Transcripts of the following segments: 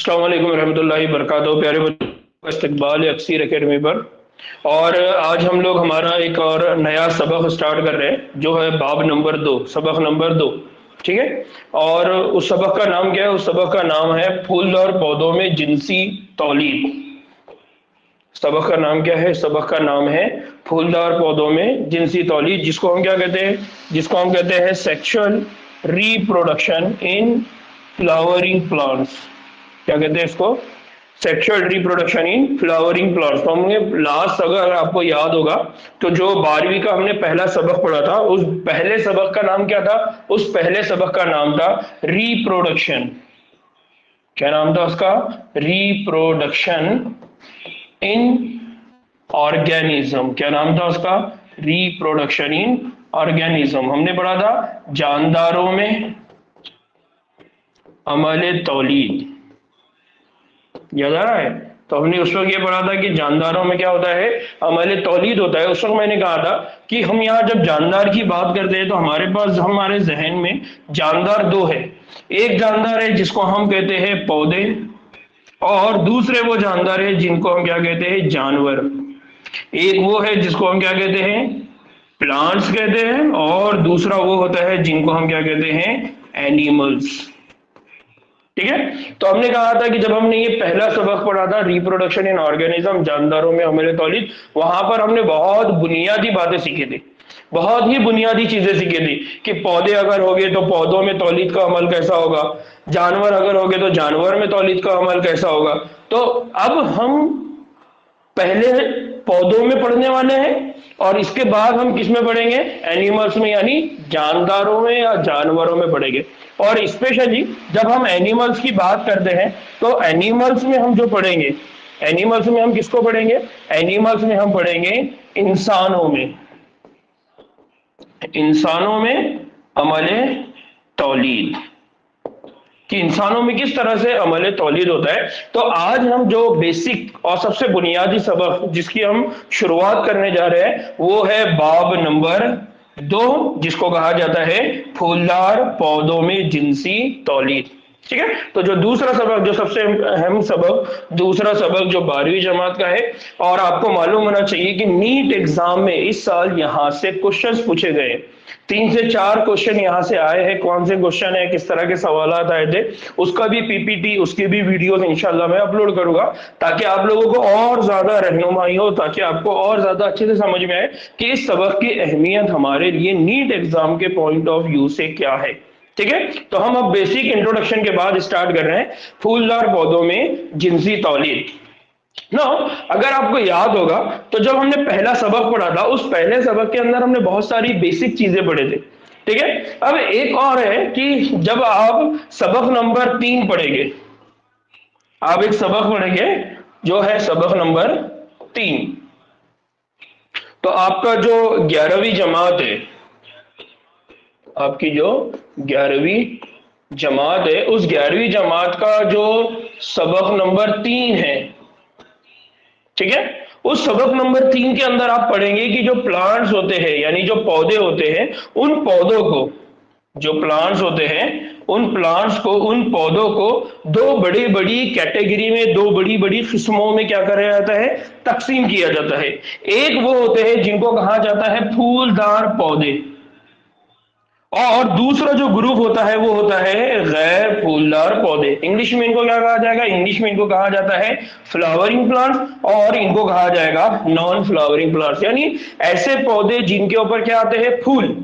अस्सलाम वालेकुम रहमतुल्लाहि बरकातहू। प्यारे बच्चों का इस्तकबाल है अक्सीर एकेडमी पर। और आज हम लोग हमारा एक और नया सबक स्टार्ट कर रहे हैं जो है बाब नंबर 2, सबक नंबर 2। ठीक है। और उस सबक का नाम क्या है? उस सबक का नाम है फूलदार पौधों में जिनसी तौलीद। सबक का नाम क्या है? सबक का नाम है फूलदार पौधों में जिनसी तौलीद, जिसको हम क्या कहते हैं? जिसको हम कहते हैं sexual reproduction in flowering plants. क्या कहते हैं इसको? Sexual reproduction in flowering plants. तो हमने लास्ट, अगर आपको याद होगा, तो जो 12वीं का हमने पहला सबक पढ़ा था, उस पहले सबक का नाम क्या था? उस पहले सबक का नाम था रिप्रोडक्शन। क्या नाम था उसका? Reproduction in organism. क्या नाम था उसका? Reproduction in organism. हमने पढ़ा था जानदारों में अमले तौलीद। याद आ रहा है? तो हमने उस वक्त ये पढ़ा था कि जानदारों में क्या होता है? अमले तौलीद होता है। उस वक्त मैंने कहा था कि हम यहाँ जब जानदार की बात करते हैं तो हमारे पास, हमारे जहन में जानदार दो है। एक जानदार है जिसको हम कहते हैं पौधे, और दूसरे वो जानदार है जिनको हम क्या कहते हैं? जानवर। एक वो है जिसको हम क्या कहते हैं? प्लांट्स कहते हैं, और दूसरा वो होता है जिनको हम क्या कहते हैं? एनिमल्स। ठीक है। तो हमने कहा था कि जब हमने ये पहला सबक पढ़ा था रिप्रोडक्शन इन ऑर्गेनिज्म, जानदारों में अमले तौलीद, वहां पर हमने बहुत बुनियादी बातें सीखी थी, बहुत ही बुनियादी चीजें सीखी थी कि पौधे अगर हो गए तो पौधों में तौलीद का अमल कैसा होगा, जानवर अगर हो गए तो जानवर में तौलीद का अमल कैसा होगा। तो अब हम पहले पौधों में पढ़ने वाले हैं, और इसके बाद हम किस में पढ़ेंगे? एनिमल्स में, यानी जानदारों में या जानवरों में पढ़ेंगे। और स्पेशली जब हम एनिमल्स की बात करते हैं तो एनिमल्स में हम जो पढ़ेंगे, एनिमल्स में हम किसको पढ़ेंगे? एनिमल्स में हम पढ़ेंगे इंसानों में, इंसानों में अमले तौलीद, कि इंसानों में किस तरह से अमले तौलीद होता है। तो आज हम जो बेसिक और सबसे बुनियादी सबक जिसकी हम शुरुआत करने जा रहे हैं वो है बाब नंबर 2, जिसको कहा जाता है फूलदार पौधों में जिनसी तौलीद। ठीक है। तो जो दूसरा सबक, जो सबसे अहम सबक, दूसरा सबक जो 12वीं जमात का है, और आपको मालूम होना चाहिए कि नीट एग्जाम में इस साल यहां से क्वेश्चंस पूछे गए, 3 से 4 क्वेश्चन यहां से आए हैं। कौन से क्वेश्चन है, किस तरह के सवाल आए थे, उसका भी पीपीटी, उसकी भी वीडियोस इंशाल्लाह मैं अपलोड करूंगा, ताकि आप लोगों को और ज्यादा रहनुमाई हो, ताकि आपको और ज्यादा अच्छे से समझ में आए कि इस सबक की अहमियत हमारे लिए नीट एग्जाम के पॉइंट ऑफ व्यू से क्या है। ठीक है। तो हम अब बेसिक इंट्रोडक्शन के बाद स्टार्ट कर रहे हैं फूलदार पौधों में जिनसी तौलीद। ना, अगर आपको याद होगा तो जब हमने पहला सबक पढ़ा था, उस पहले सबक के अंदर हमने बहुत सारी बेसिक चीजें पढ़े थे। ठीक है। अब एक और है कि जब आप सबक नंबर 3 पढ़ेंगे, आप एक सबक पढ़ेंगे जो है सबक नंबर 3, तो आपका जो 11वीं जमात है, आपकी जो 11वीं जमात है, उस 11वीं जमात का जो सबक नंबर 3 है, ठीक है, उस सबक नंबर 3 के अंदर आप पढ़ेंगे कि जो प्लांट्स होते हैं, यानी जो पौधे होते हैं, उन पौधों को, जो प्लांट्स होते हैं, उन प्लांट्स को, उन पौधों को दो बड़ी बड़ी कैटेगरी में, दो बड़ी बड़ी किस्मों में क्या करा जाता है? तकसीम किया जाता है। एक वो होते हैं जिनको कहा जाता है फूलदार पौधे, और दूसरा जो ग्रुप होता है वो होता है गैर फूलदार पौधे। इंग्लिश में इनको क्या कहा जाएगा? इंग्लिश में इनको कहा जाता है फ्लावरिंग प्लांट्स, और इनको कहा जाएगा नॉन फ्लावरिंग प्लांट्स, यानी ऐसे पौधे जिनके ऊपर क्या आते हैं? फूल,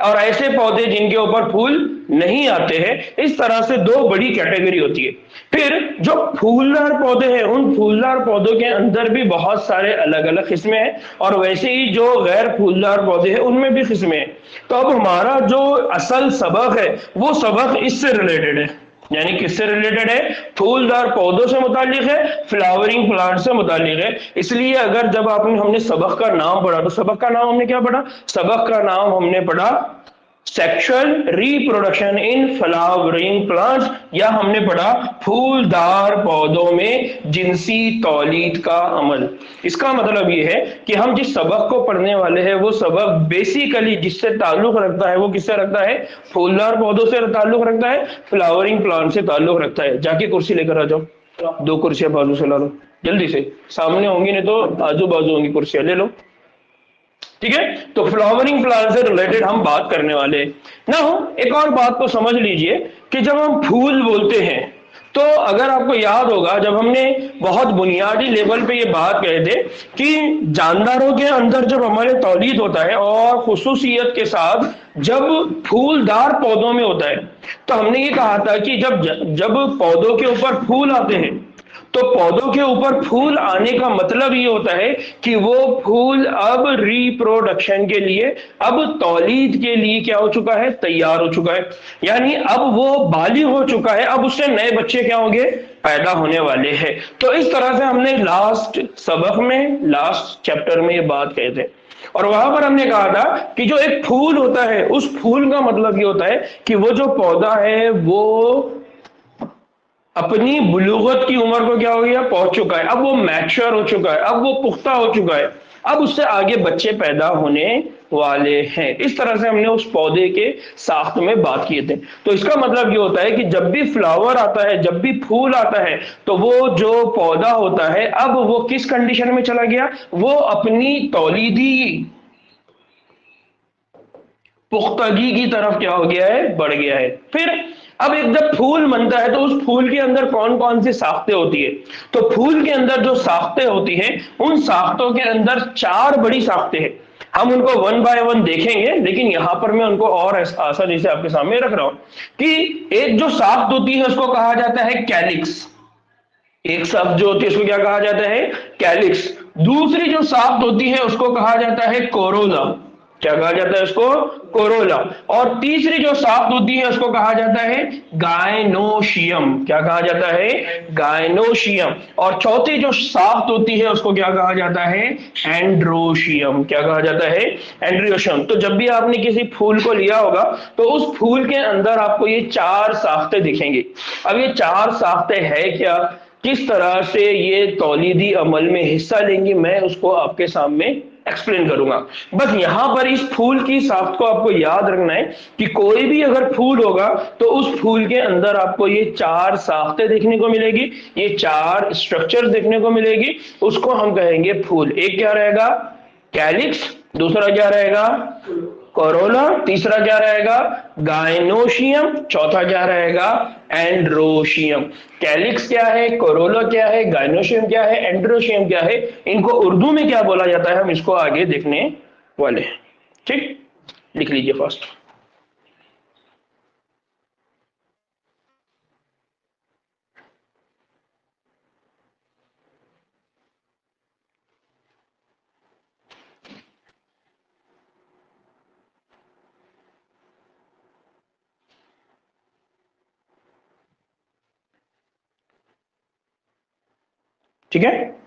और ऐसे पौधे जिनके ऊपर फूल नहीं आते हैं। इस तरह से दो बड़ी कैटेगरी होती है। फिर जो फूलदार पौधे हैं, उन फूलदार पौधों के अंदर भी बहुत सारे अलग अलग किस्में हैं, और वैसे ही जो गैर फूलदार पौधे हैं उनमें भी किस्में हैं। तो अब हमारा जो असल सबक है वो सबक इससे रिलेटेड है, यानी किससे रिलेटेड है? फूलदार पौधों से मुतालिक है, फ्लावरिंग प्लांट से मुतालिक है। इसलिए अगर जब हमने सबक का नाम पढ़ा, तो सबक का नाम हमने क्या पढ़ा? सबक का नाम हमने पढ़ा sexual reproduction in flowering plants, या हमने पढ़ा फूलदार पौधों में जिनसी तौलीद का अमल। इसका मतलब यह है कि हम जिस सबक को पढ़ने वाले हैं वो सबक बेसिकली जिससे ताल्लुक रखता है वो किससे रखता है? फूलदार पौधों से ताल्लुक रखता है, फ्लावरिंग प्लांट से ताल्लुक रखता है। जाके कुर्सी लेकर आ जाओ। दो कुर्सियां बाजू से ला लो जल्दी से, सामने होंगी नहीं तो आजू बाजू होंगी कुर्सियां, ले लो। ठीक है, तो फ्लावरिंग प्लांट से रिलेटेड हम बात करने वाले हैं ना। एक और बात को समझ लीजिए कि जब हम फूल बोलते हैं तो अगर आपको याद होगा जब हमने बहुत बुनियादी लेवल पे ये बात कहे थे कि जानदारों के अंदर जब हमारे तौलीद होता है और खुसूसियत के साथ जब फूलदार पौधों में होता है, तो हमने ये कहा था कि जब जब पौधों के ऊपर फूल आते हैं तो पौधों के ऊपर फूल आने का मतलब ये होता है कि वो फूल अब रिप्रोडक्शन के लिए, अब तौलीद के लिए क्या हो चुका है, तैयार हो चुका है। यानी अब वो बालिग हो चुका है, अब उससे नए बच्चे क्या होंगे, पैदा होने वाले हैं। तो इस तरह से हमने लास्ट सबक में, लास्ट चैप्टर में ये बात कहे थे और वहां पर हमने कहा था कि जो एक फूल होता है उस फूल का मतलब ये होता है कि वो जो पौधा है वो अपनी बुलूगत की उम्र को क्या हो गया, पहुंच चुका है, अब वो मैच्योर हो चुका है, अब वो पुख्ता हो चुका है, अब उससे आगे बच्चे पैदा होने वाले हैं। इस तरह से हमने उस पौधे के साख्त में बात किए थे। तो इसका मतलब ये होता है कि जब भी फ्लावर आता है, जब भी फूल आता है, तो वो जो पौधा होता है अब वो किस कंडीशन में चला गया, वो अपनी तौलीदी पुख्तगी की तरफ क्या हो गया है, बढ़ गया है। फिर अब एक जब फूल बनता है तो उस फूल के अंदर कौन कौन सी साख्तें होती है, तो फूल के अंदर जो साख्तें होती हैं उन साख्तों के अंदर चार बड़ी साख्तें हैं। हम उनको वन बाय वन देखेंगे, लेकिन यहां पर मैं उनको और आसानी से आपके सामने रख रहा हूं कि एक जो साख्त होती है उसको कहा जाता है कैलिक्स। एक साख्त जो होती है उसको क्या कहा जाता है, कैलिक्स। दूसरी जो साख्त होती है उसको कहा जाता है कोरोला। क्या कहा जाता है उसको, कोरोला। और तीसरी जो साख्त होती है उसको कहा जाता है गायनोशियम। क्या कहा जाता है, गायनोशियम। और चौथी जो साख्त होती है उसको क्या कहा जाता है, एंड्रोशियम। क्या कहा जाता है, एंड्रोशियम। तो जब भी आपने किसी फूल को लिया होगा तो उस फूल के अंदर आपको ये चार साख्तें दिखेंगी। अब ये चार साख्तें है क्या, किस तरह से ये तौलीदी अमल में हिस्सा लेंगी, मैं उसको आपके सामने एक्सप्लेन करूंगा। बस यहां पर इस फूल की साख्त को आपको याद रखना है कि कोई भी अगर फूल होगा तो उस फूल के अंदर आपको ये चार साख्तें देखने को मिलेगी, ये चार स्ट्रक्चर देखने को मिलेगी, उसको हम कहेंगे फूल। एक क्या रहेगा, कैलिक्स। दूसरा क्या रहेगा, कोरोला। तीसरा क्या रहेगा, गायनोशियम। चौथा क्या रहेगा, एंड्रोशियम। कैलिक्स क्या है, कोरोला क्या है, गायनोशियम क्या है, एंड्रोशियम क्या है, इनको उर्दू में क्या बोला जाता है हम इसको आगे देखने वाले हैं। ठीक, लिख लीजिए फर्स्ट। ठीक है,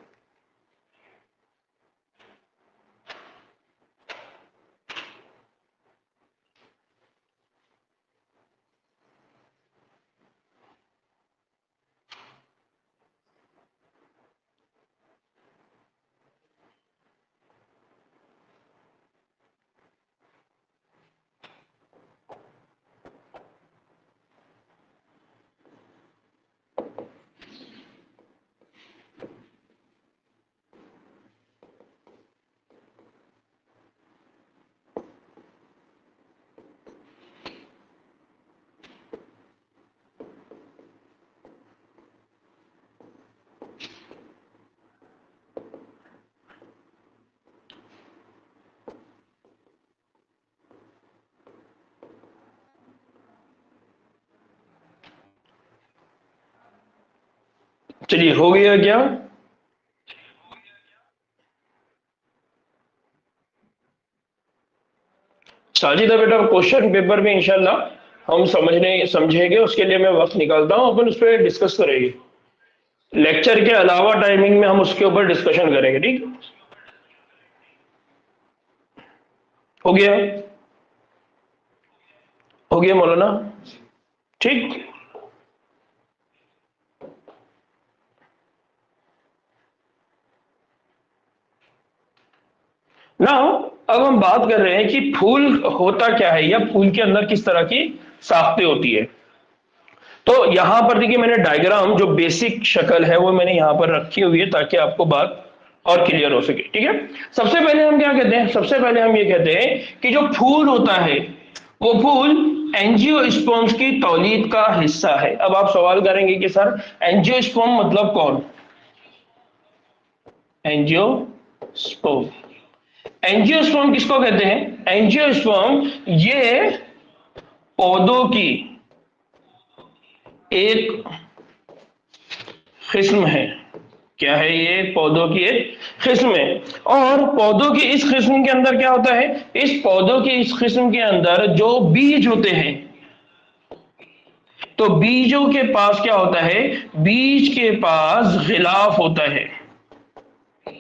चलिए हो गया क्या, साजिदा बेटा क्वेश्चन पेपर में इंशाल्लाह हम समझेंगे, उसके लिए मैं वक्त निकालता हूं, अपन उस पर डिस्कस करेंगे। लेक्चर के अलावा टाइमिंग में हम उसके ऊपर डिस्कशन करेंगे। ठीक, हो गया, हो गया मौलाना। ठीक ना, अब हम बात कर रहे हैं कि फूल होता क्या है या फूल के अंदर किस तरह की साख्तें होती है। तो यहां पर देखिए मैंने डायग्राम जो बेसिक शक्ल है वो मैंने यहां पर रखी हुई है ताकि आपको बात और क्लियर हो सके। ठीक है, सबसे पहले हम क्या कहते हैं, सबसे पहले हम ये कहते हैं कि जो फूल होता है वो फूल एंजियोस्पर्म्स की तौलीद का हिस्सा है। अब आप सवाल करेंगे कि सर एंजियोस्पर्म मतलब कौन? एंजियोस्पर्म, एंजियोस्पर्म किसको कहते हैं? एंजियोस्पर्म ये पौधों की एक किस्म है। क्या है ये? पौधों की एक किस्म है। और पौधों की इस किस्म के अंदर क्या होता है? इस पौधों की इस किस्म के अंदर जो बीज होते हैं, तो बीजों के पास क्या होता है? बीज के पास गिलाफ होता है।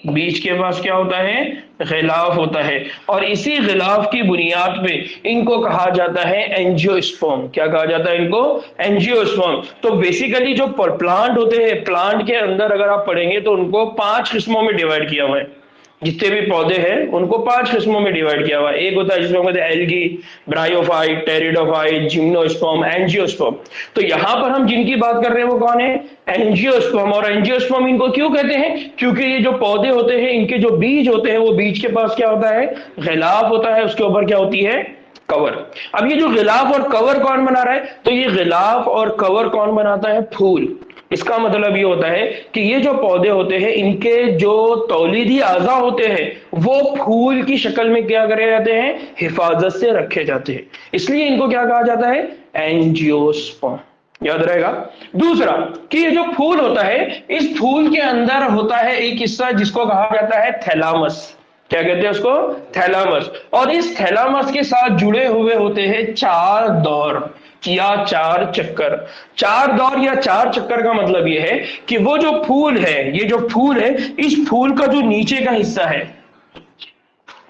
बीज के पास क्या होता है? गिलाफ होता है। और इसी गिलाफ की बुनियाद पे इनको कहा जाता है एंजियोस्पर्म। क्या कहा जाता है इनको? एंजियोस्पर्म। तो बेसिकली जो प्लांट होते हैं, प्लांट के अंदर अगर आप पढ़ेंगे तो उनको 5 किस्मों में डिवाइड किया हुआ है। जितने भी पौधे हैं उनको 5 किस्मों में डिवाइड किया हुआ है। एक होता है जिसमें कहते हैं algae, bryophyte, pteridophyte, gymnosperm, angiosperm. तो यहां पर हम जिनकी बात कर रहे हैं वो कौन है? एंजियोस्पर्म। और एंजियोस्पर्म इनको क्यों कहते हैं? क्योंकि ये जो पौधे होते हैं इनके जो बीज होते हैं वो बीज के पास क्या होता है? गिलाफ होता है, उसके ऊपर क्या होती है? कवर। अब ये जो गिलाफ और कवर कौन बना रहा है? तो ये गिलाफ और कवर कौन बनाता है? फूल। इसका मतलब ये होता है कि ये जो पौधे होते हैं इनके जो तौलीदी आज़ा होते हैं वो फूल की शक्ल में क्या करे जाते हैं? हिफाजत से रखे जाते हैं। इसलिए इनको क्या कहा जाता है? एंजियोस्पर्म। याद रहेगा। दूसरा कि ये जो फूल होता है इस फूल के अंदर होता है एक हिस्सा जिसको कहा जाता है थैलामस। क्या कहते हैं उसको? थैलामस। और इस थैलामस के साथ जुड़े हुए होते हैं 4 दौर या 4 चक्कर। 4 दौर या 4 चक्कर का मतलब यह है कि वो जो फूल है, ये जो फूल है, इस फूल का जो नीचे का हिस्सा है,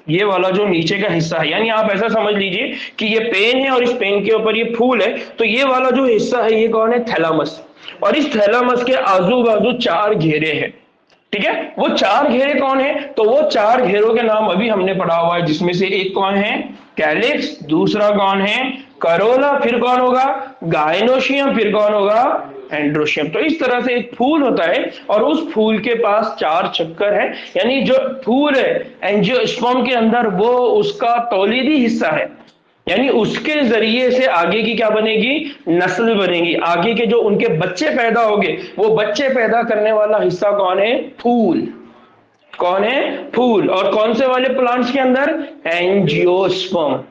ये वाला जो नीचे का हिस्सा है, यानी आप ऐसा समझ लीजिए कि ये पेन है और इस पेन के ऊपर ये फूल है, तो ये वाला जो हिस्सा है ये कौन है? थैलामस। और इस थैलामस के आजू बाजू 4 घेरे हैं। ठीक है, वो 4 घेरे कौन है? तो वो 4 घेरों के नाम अभी हमने पढ़ा हुआ है, जिसमें से एक कौन है? कैलिक्स। दूसरा कौन है? करोला। फिर कौन होगा? गायनोशियम। फिर कौन होगा? एंड्रोशियम। तो इस तरह से एक फूल होता है और उस फूल के पास 4 चक्कर है। यानी जो फूल है एंजियोस्पर्म के अंदर वो उसका तौलीदी हिस्सा है, यानी उसके जरिए से आगे की क्या बनेगी? नस्ल बनेगी। आगे के जो उनके बच्चे पैदा होंगे वो बच्चे पैदा करने वाला हिस्सा कौन है? फूल। कौन है? फूल। और कौन से वाले प्लांट्स के अंदर? एंजियोस्पर्म।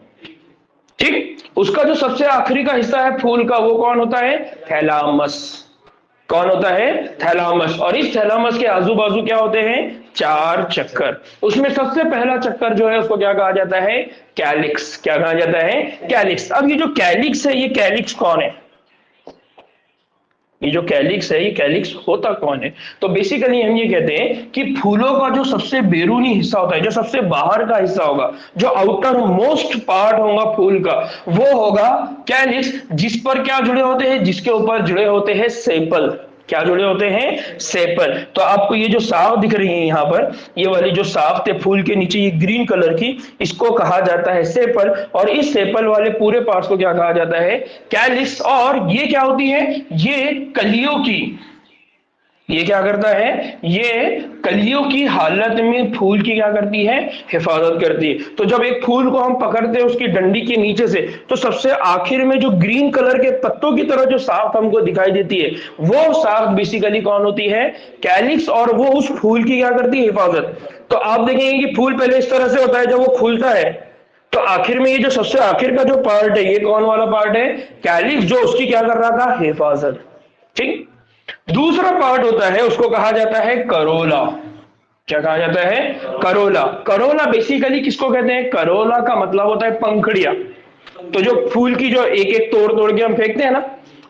ठीक, उसका जो सबसे आखिरी का हिस्सा है फूल का वो कौन होता है? थैलामस। कौन होता है? थैलामस। और इस थैलामस के आजू बाजू क्या होते हैं? 4 चक्कर। उसमें सबसे पहला चक्कर जो है उसको क्या कहा जाता है? कैलिक्स। क्या कहा जाता है? कैलिक्स। अब ये जो कैलिक्स है, ये कैलिक्स कौन है? ये जो कैलिक्स है, ये कैलिक्स होता कौन है? तो बेसिकली हम ये कहते हैं कि फूलों का जो सबसे बैरूनी हिस्सा होता है, जो सबसे बाहर का हिस्सा होगा, जो आउटर मोस्ट पार्ट होगा फूल का, वो होगा कैलिक्स। जिस पर क्या जुड़े होते हैं? जिसके ऊपर जुड़े होते हैं सेपल। क्या जुड़े होते हैं? सेपल। तो आपको ये जो साख दिख रही है यहां पर, ये वाली जो साख थे फूल के नीचे, ये ग्रीन कलर की, इसको कहा जाता है सेपल। और इस सेपल वाले पूरे पार्ट्स को क्या कहा जाता है? कैलिक्स। और ये क्या होती है? ये कलियों की, ये क्या करता है? ये कलियों की हालत में फूल की क्या करती है? हिफाजत करती है। तो जब एक फूल को हम पकड़ते हैं उसकी डंडी के नीचे से, तो सबसे आखिर में जो ग्रीन कलर के पत्तों की तरह जो साख हमको दिखाई देती है वो साख बेसिकली कौन होती है? कैलिक्स। और वो उस फूल की क्या करती है? हिफाजत। तो आप देखेंगे कि फूल पहले इस तरह से होता है, जब वो खुलता है तो आखिर में ये जो सबसे आखिर का जो पार्ट है ये कौन वाला पार्ट है? कैलिक्स, जो उसकी क्या कर रहा था? हिफाजत। ठीक। दूसरा पार्ट होता है उसको कहा जाता है करोला। क्या कहा जाता है? करोला। करोला बेसिकली किसको कहते हैं? करोला का मतलब होता है पंखड़िया। तो जो फूल की जो एक एक तोड़ तोड़ के हम फेंकते हैं ना,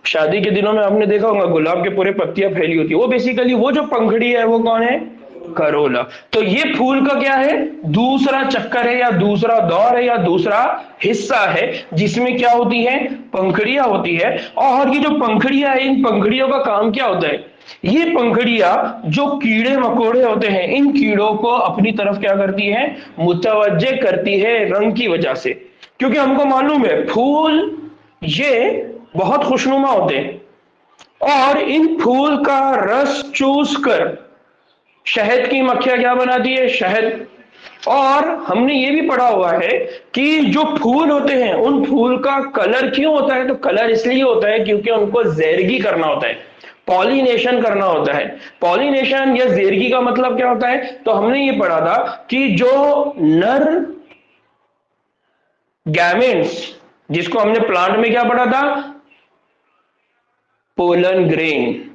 शादी के दिनों में आपने देखा होगा गुलाब के पूरे पत्तियां फैली होती है, वो बेसिकली वो जो पंखड़ी है वो कौन है? करोला। तो ये फूल का क्या है? दूसरा चक्कर है या दूसरा दौर है या दूसरा हिस्सा है, जिसमें क्या होती है? पंखड़ियां होती है। और ये जो पंखड़ियां है, इन पंखड़ियों का काम क्या होता है? ये पंखड़ियां जो कीड़े मकोड़े होते हैं, इन कीड़ों को अपनी तरफ क्या करती है? मुतवज्जे करती है रंग की वजह से। क्योंकि हमको मालूम है फूल ये बहुत खुशनुमा होते हैं, और इन फूल का रस चूस कर शहद की मक्खियां क्या बनाती है, शहद। और हमने ये भी पढ़ा हुआ है कि जो फूल होते हैं उन फूल का कलर क्यों होता है, तो कलर इसलिए होता है क्योंकि उनको जैरगी करना होता है, पॉलिनेशन करना होता है। पॉलिनेशन या जैरगी का मतलब क्या होता है, तो हमने ये पढ़ा था कि जो नर गैमेट्स, जिसको हमने प्लांट में क्या पढ़ा था, पोलन ग्रेन,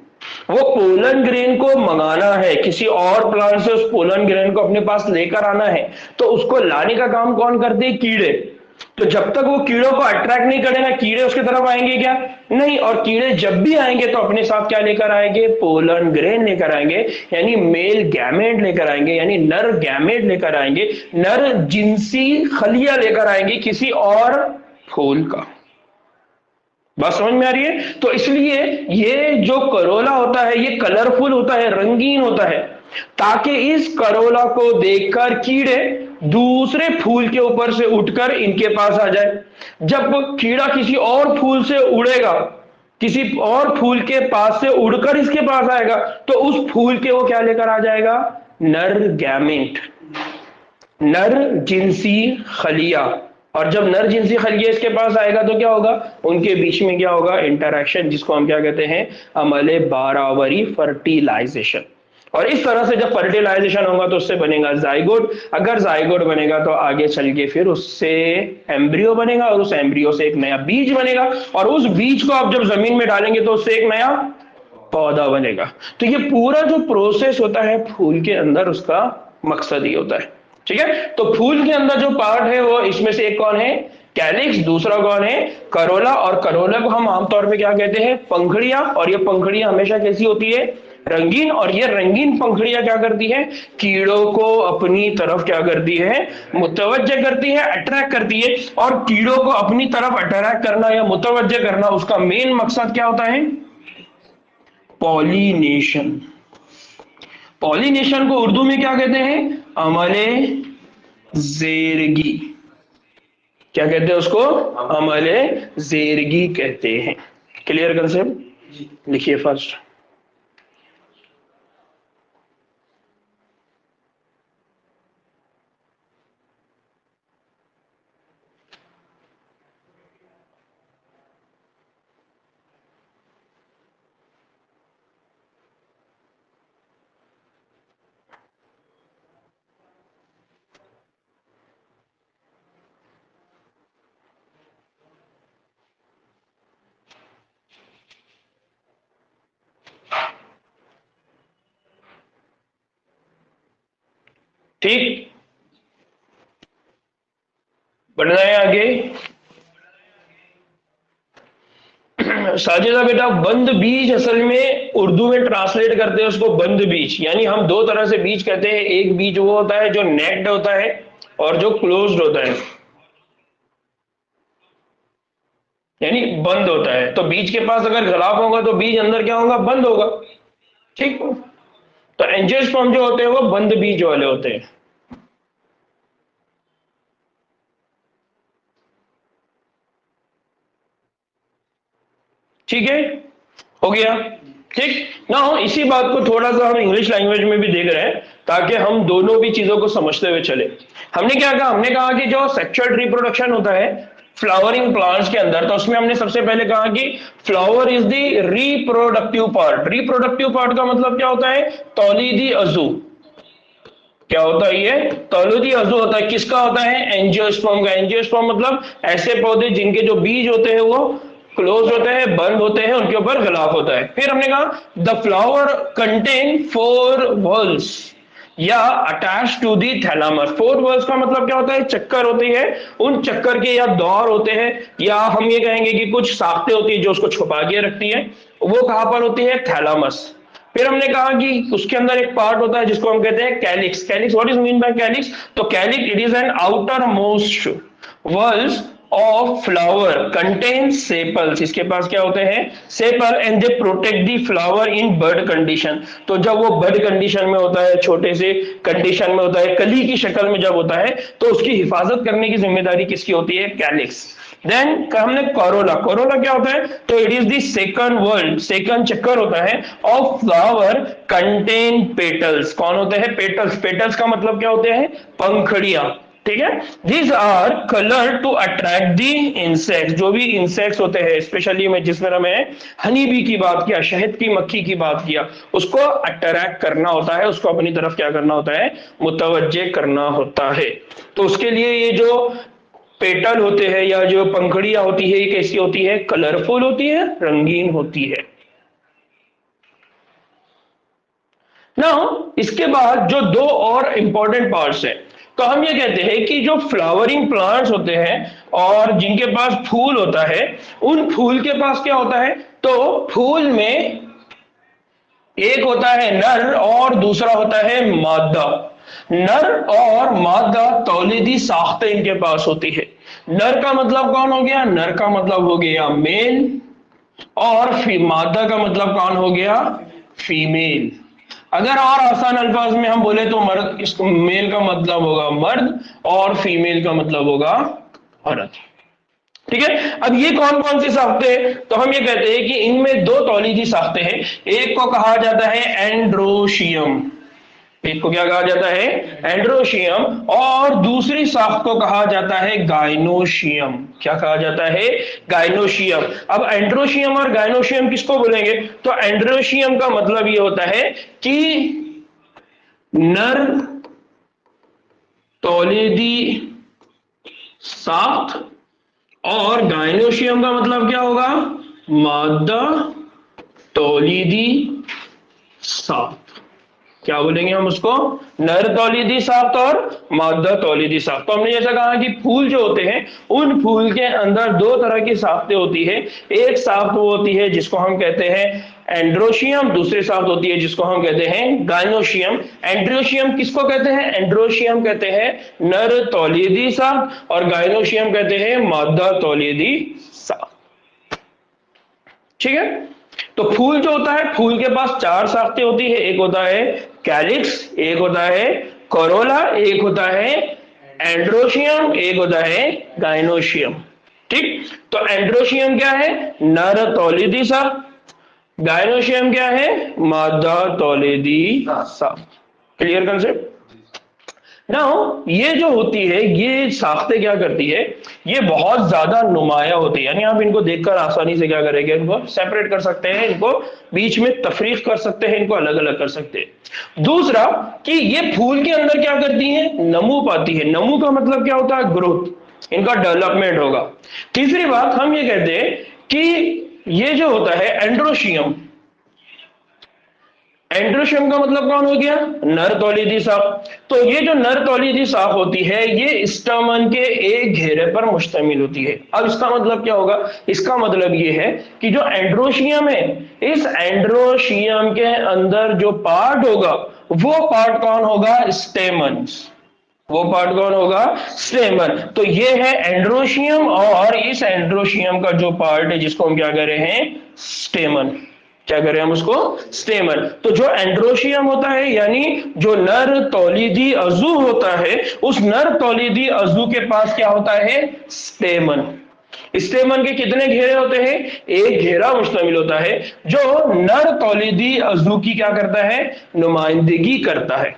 वो पोलन ग्रेन को मंगाना है किसी और प्लांट से, उस पोलन ग्रेन को अपने पास लेकर आना है, तो उसको लाने का काम कौन करते हैं, कीड़े। तो जब तक वो कीड़ों को अट्रैक्ट नहीं करेगा, कीड़े उसकी तरफ आएंगे क्या, नहीं। और कीड़े जब भी आएंगे तो अपने साथ क्या लेकर आएंगे, पोलन ग्रेन लेकर आएंगे, यानी मेल गैमेट लेकर आएंगे, यानी नर गैमेट लेकर आएंगे, नर जिनसी खलिया लेकर आएंगे किसी और फूल का। बात समझ में आ रही है। तो इसलिए ये जो करोला होता है ये कलरफुल होता है, रंगीन होता है, ताकि इस करोला को देखकर कीड़े दूसरे फूल के ऊपर से उठकर इनके पास आ जाए। जब कीड़ा किसी और फूल से उड़ेगा, किसी और फूल के पास से उड़कर इसके पास आएगा, तो उस फूल के वो क्या लेकर आ जाएगा, नर गैमेट, नर जिनसी खलिया। और जब नर जिनसी खलिया इसके पास आएगा तो क्या होगा, उनके बीच में क्या होगा, इंटरेक्शन, जिसको हम क्या कहते हैं, अमले बारावरी, फर्टिलाइजेशन। और इस तरह से जब फर्टिलाइजेशन होगा तो उससे बनेगा जाइगोट। अगर जाइगोट बनेगा तो आगे चल के फिर उससे एम्ब्रियो बनेगा, और उस एम्ब्रियो से एक नया बीज बनेगा, और उस बीज को आप जब जमीन में डालेंगे तो उससे एक नया पौधा बनेगा। तो ये पूरा जो प्रोसेस होता है फूल के अंदर, उसका मकसद ही होता है। ठीक है, तो फूल के अंदर जो पार्ट है वो इसमें से एक कौन है, कैलिक्स, दूसरा कौन है, करोला। और करोला को हम आमतौर पे क्या कहते हैं, पंखड़ियां। और ये पंखड़ियां हमेशा कैसी होती है, रंगीन। और ये रंगीन पंखड़ियां क्या करती है, कीड़ों को अपनी तरफ क्या करती है, मुतवज्जे करती है, अट्रैक्ट करती है। और कीड़ों को अपनी तरफ अट्रैक्ट करना या मुतवज्जे करना, उसका मेन मकसद क्या होता है, पॉलिनेशन। पॉलिनेशन को उर्दू में क्या कहते हैं, अमले जेरगी। क्या कहते हैं उसको, अमले जेरगी कहते हैं। क्लियर कंसेप्ट, लिखिए फर्स्ट। ठीक, बढ़ना है आगे। साजिदा बेटा, बंद बीज असल में उर्दू में ट्रांसलेट करते हैं उसको बंद बीज। यानी हम दो तरह से बीज कहते हैं, एक बीज वो होता है जो नेक्ड होता है और जो क्लोज्ड होता है, यानी बंद होता है। तो बीज के पास अगर गलाफ होगा तो बीज अंदर क्या होगा, बंद होगा। ठीक, तो एंजियोस्पर्म जो होते हैं वो बंद बीज वाले होते हैं। ठीक है, हो गया। ठीक ना, इसी बात को थोड़ा सा हम इंग्लिश लैंग्वेज में भी देख रहे हैं ताकि हम दोनों भी चीजों को समझते हुए चले। हमने क्या कहा, हमने कहा कि जो सेक्सुअल रिप्रोडक्शन होता है फ्लावरिंग प्लांट्स के अंदर, तो उसमें हमने सबसे पहले कहा कि flower is the reproductive part. Reproductive part का मतलब क्या होता है, तौलीदी अज़ू। क्या होता है ये, तौलीदी अज़ू होता है। किसका होता है, एंजियोस्पर्म का। एंजियोस्पर्म मतलब ऐसे पौधे जिनके जो बीज होते हैं वो क्लोज होते हैं, बंद होते हैं, उनके ऊपर गलाफ होता है। फिर हमने कहा द फ्लावर कंटेन 4 वॉल्स या attach to the thalamus. 4 walls का मतलब क्या होता है, चक्कर होती है, उन चक्कर के या दौर होते हैं, या हम ये कहेंगे कि कुछ साख्ते होती है जो उसको छुपा के रखती है, वो कहां पर होती है, थैलामस। फिर हमने कहा कि उसके अंदर एक पार्ट होता है जिसको हम कहते हैं calyx. Calyx, what is mean by calyx, तो calyx it is an outer most walls of flower contain sepals. इसके पास क्या होते हैं, sepal, and they protect the flower in bud condition. तो जब वो बर्ड कंडीशन में होता है, छोटे से कंडीशन में होता है, कली की शक्ल में जब होता है, तो उसकी हिफाजत करने की जिम्मेदारी किसकी होती है, कैलिक्स। देन हमने कोरोला, कोरोला क्या होता है, तो it is the second world, second चक्कर होता है ऑफ फ्लावर कंटेन पेटल्स। कौन होते हैं, पेटल्स, पेटल्स का मतलब क्या होते हैं, पंखड़ियां, ठीक है। These are colour to attract the insect, जो भी इंसेक्ट्स होते हैं, स्पेशली मैं जिस तरह मैं हनी बी की बात किया, शहद की मक्खी की बात किया, उसको अट्रैक्ट करना होता है, उसको अपनी तरफ क्या करना होता है, मुतवज्जे करना होता है। तो उसके लिए ये जो पेटल होते हैं या जो पंखड़ियां होती है, ये कैसी होती है, कलरफुल होती है, रंगीन होती है। नाउ इसके बाद जो दो और इंपॉर्टेंट पार्ट्स हैं, तो हम ये कहते हैं कि जो फ्लावरिंग प्लांट्स होते हैं और जिनके पास फूल होता है, उन फूल के पास क्या होता है, तो फूल में एक होता है नर और दूसरा होता है मादा। नर और मादा तौलीदी साख्तें इनके पास होती है। नर का मतलब कौन हो गया, नर का मतलब हो गया मेल, और मादा का मतलब कौन हो गया, फीमेल। अगर और आसान अल्फाज में हम बोले तो मर्द, इसको मेल का मतलब होगा मर्द और फीमेल का मतलब होगा औरत, ठीक है। अब ये कौन कौन सी साख्तें हैं, तो हम ये कहते हैं कि इनमें दो तौलीदी साख्तें हैं। एक को कहा जाता है एंड्रोशियम, एक को क्या कहा जाता है, एंड्रोशियम, और दूसरी साख्त को कहा जाता है गाइनोशियम। क्या कहा जाता है, गाइनोशियम। अब एंड्रोशियम और गाइनोशियम किसको बोलेंगे, तो एंड्रोशियम का मतलब ये होता है कि नर तौलीदी साख्त, और गाइनोशियम का मतलब क्या होगा, मादा तौलीदी साख्त। क्या बोलेंगे हम उसको, नर तौलीदी साख्त और मादा तौलीदी साख्त। तो हमने जैसा कहा कि फूल जो होते हैं, उन फूल के अंदर दो तरह की साख्तें होती है। एक साख्त वो होती है जिसको हम कहते हैं एंड्रोशियम, दूसरी साख्त होती है जिसको हम कहते हैं गाइनोशियम। एंड्रोशियम किसको कहते हैं, एंड्रोशियम कहते हैं नर तौलीदी साख्त, और गाइनोशियम कहते हैं मादा तौलीदी साख्त, ठीक है। तो फूल जो होता है, फूल के पास चार साख्तें होती है, एक होता है कैलिक्स, एक होता है कोरोला, एक होता है एंड्रोशियम, एक होता है गाइनोशियम, ठीक। तो एंड्रोशियम क्या है, नर तौलीदी सा, गाइनोशियम क्या है, मादा तौलीदी सा। Clear concept. नाउ ये जो होती है, ये साख्तें क्या करती है, ये बहुत ज्यादा नुमाया होती है, यानी आप इनको देखकर आसानी से क्या करेंगे, इनको सेपरेट कर सकते हैं, इनको बीच में तफरीक कर सकते हैं, इनको अलग अलग कर सकते हैं। दूसरा कि ये फूल के अंदर क्या करती है, नमू पाती है। नमू का मतलब क्या होता है, ग्रोथ, इनका डेवलपमेंट होगा। तीसरी बात हम ये कहते हैं कि ये जो होता है एंड्रोशियम, एंड्रोशियम का मतलब कौन हो गया, नर तौलीदी साख। तो ये जो नर तौलीदी साख होती है, ये स्टमन के एक घेरे पर मुश्तमिल होती है। अब इसका मतलब क्या होगा, इसका मतलब ये है कि जो एंड्रोशियम है, इस एंड्रोशियम के अंदर जो पार्ट होगा, वो पार्ट कौन होगा, स्टेमन। वो पार्ट कौन होगा, स्टेमन। तो ये है एंड्रोशियम, और इस एंड्रोशियम का जो पार्ट है जिसको हम क्या कह रहे हैं, स्टेमन। क्या करें हम उसको, स्टेमन। तो जो एंड्रोशियम होता है, यानी जो नर तौलीदी अजू होता है, उस नर तौलीदी अजू के पास क्या होता है, स्टेमन। स्टेमन के कितने घेरे होते हैं, एक घेरा मुश्तमिल होता है, जो नर तौलीदी अजू की क्या करता है, नुमाइंदगी करता है।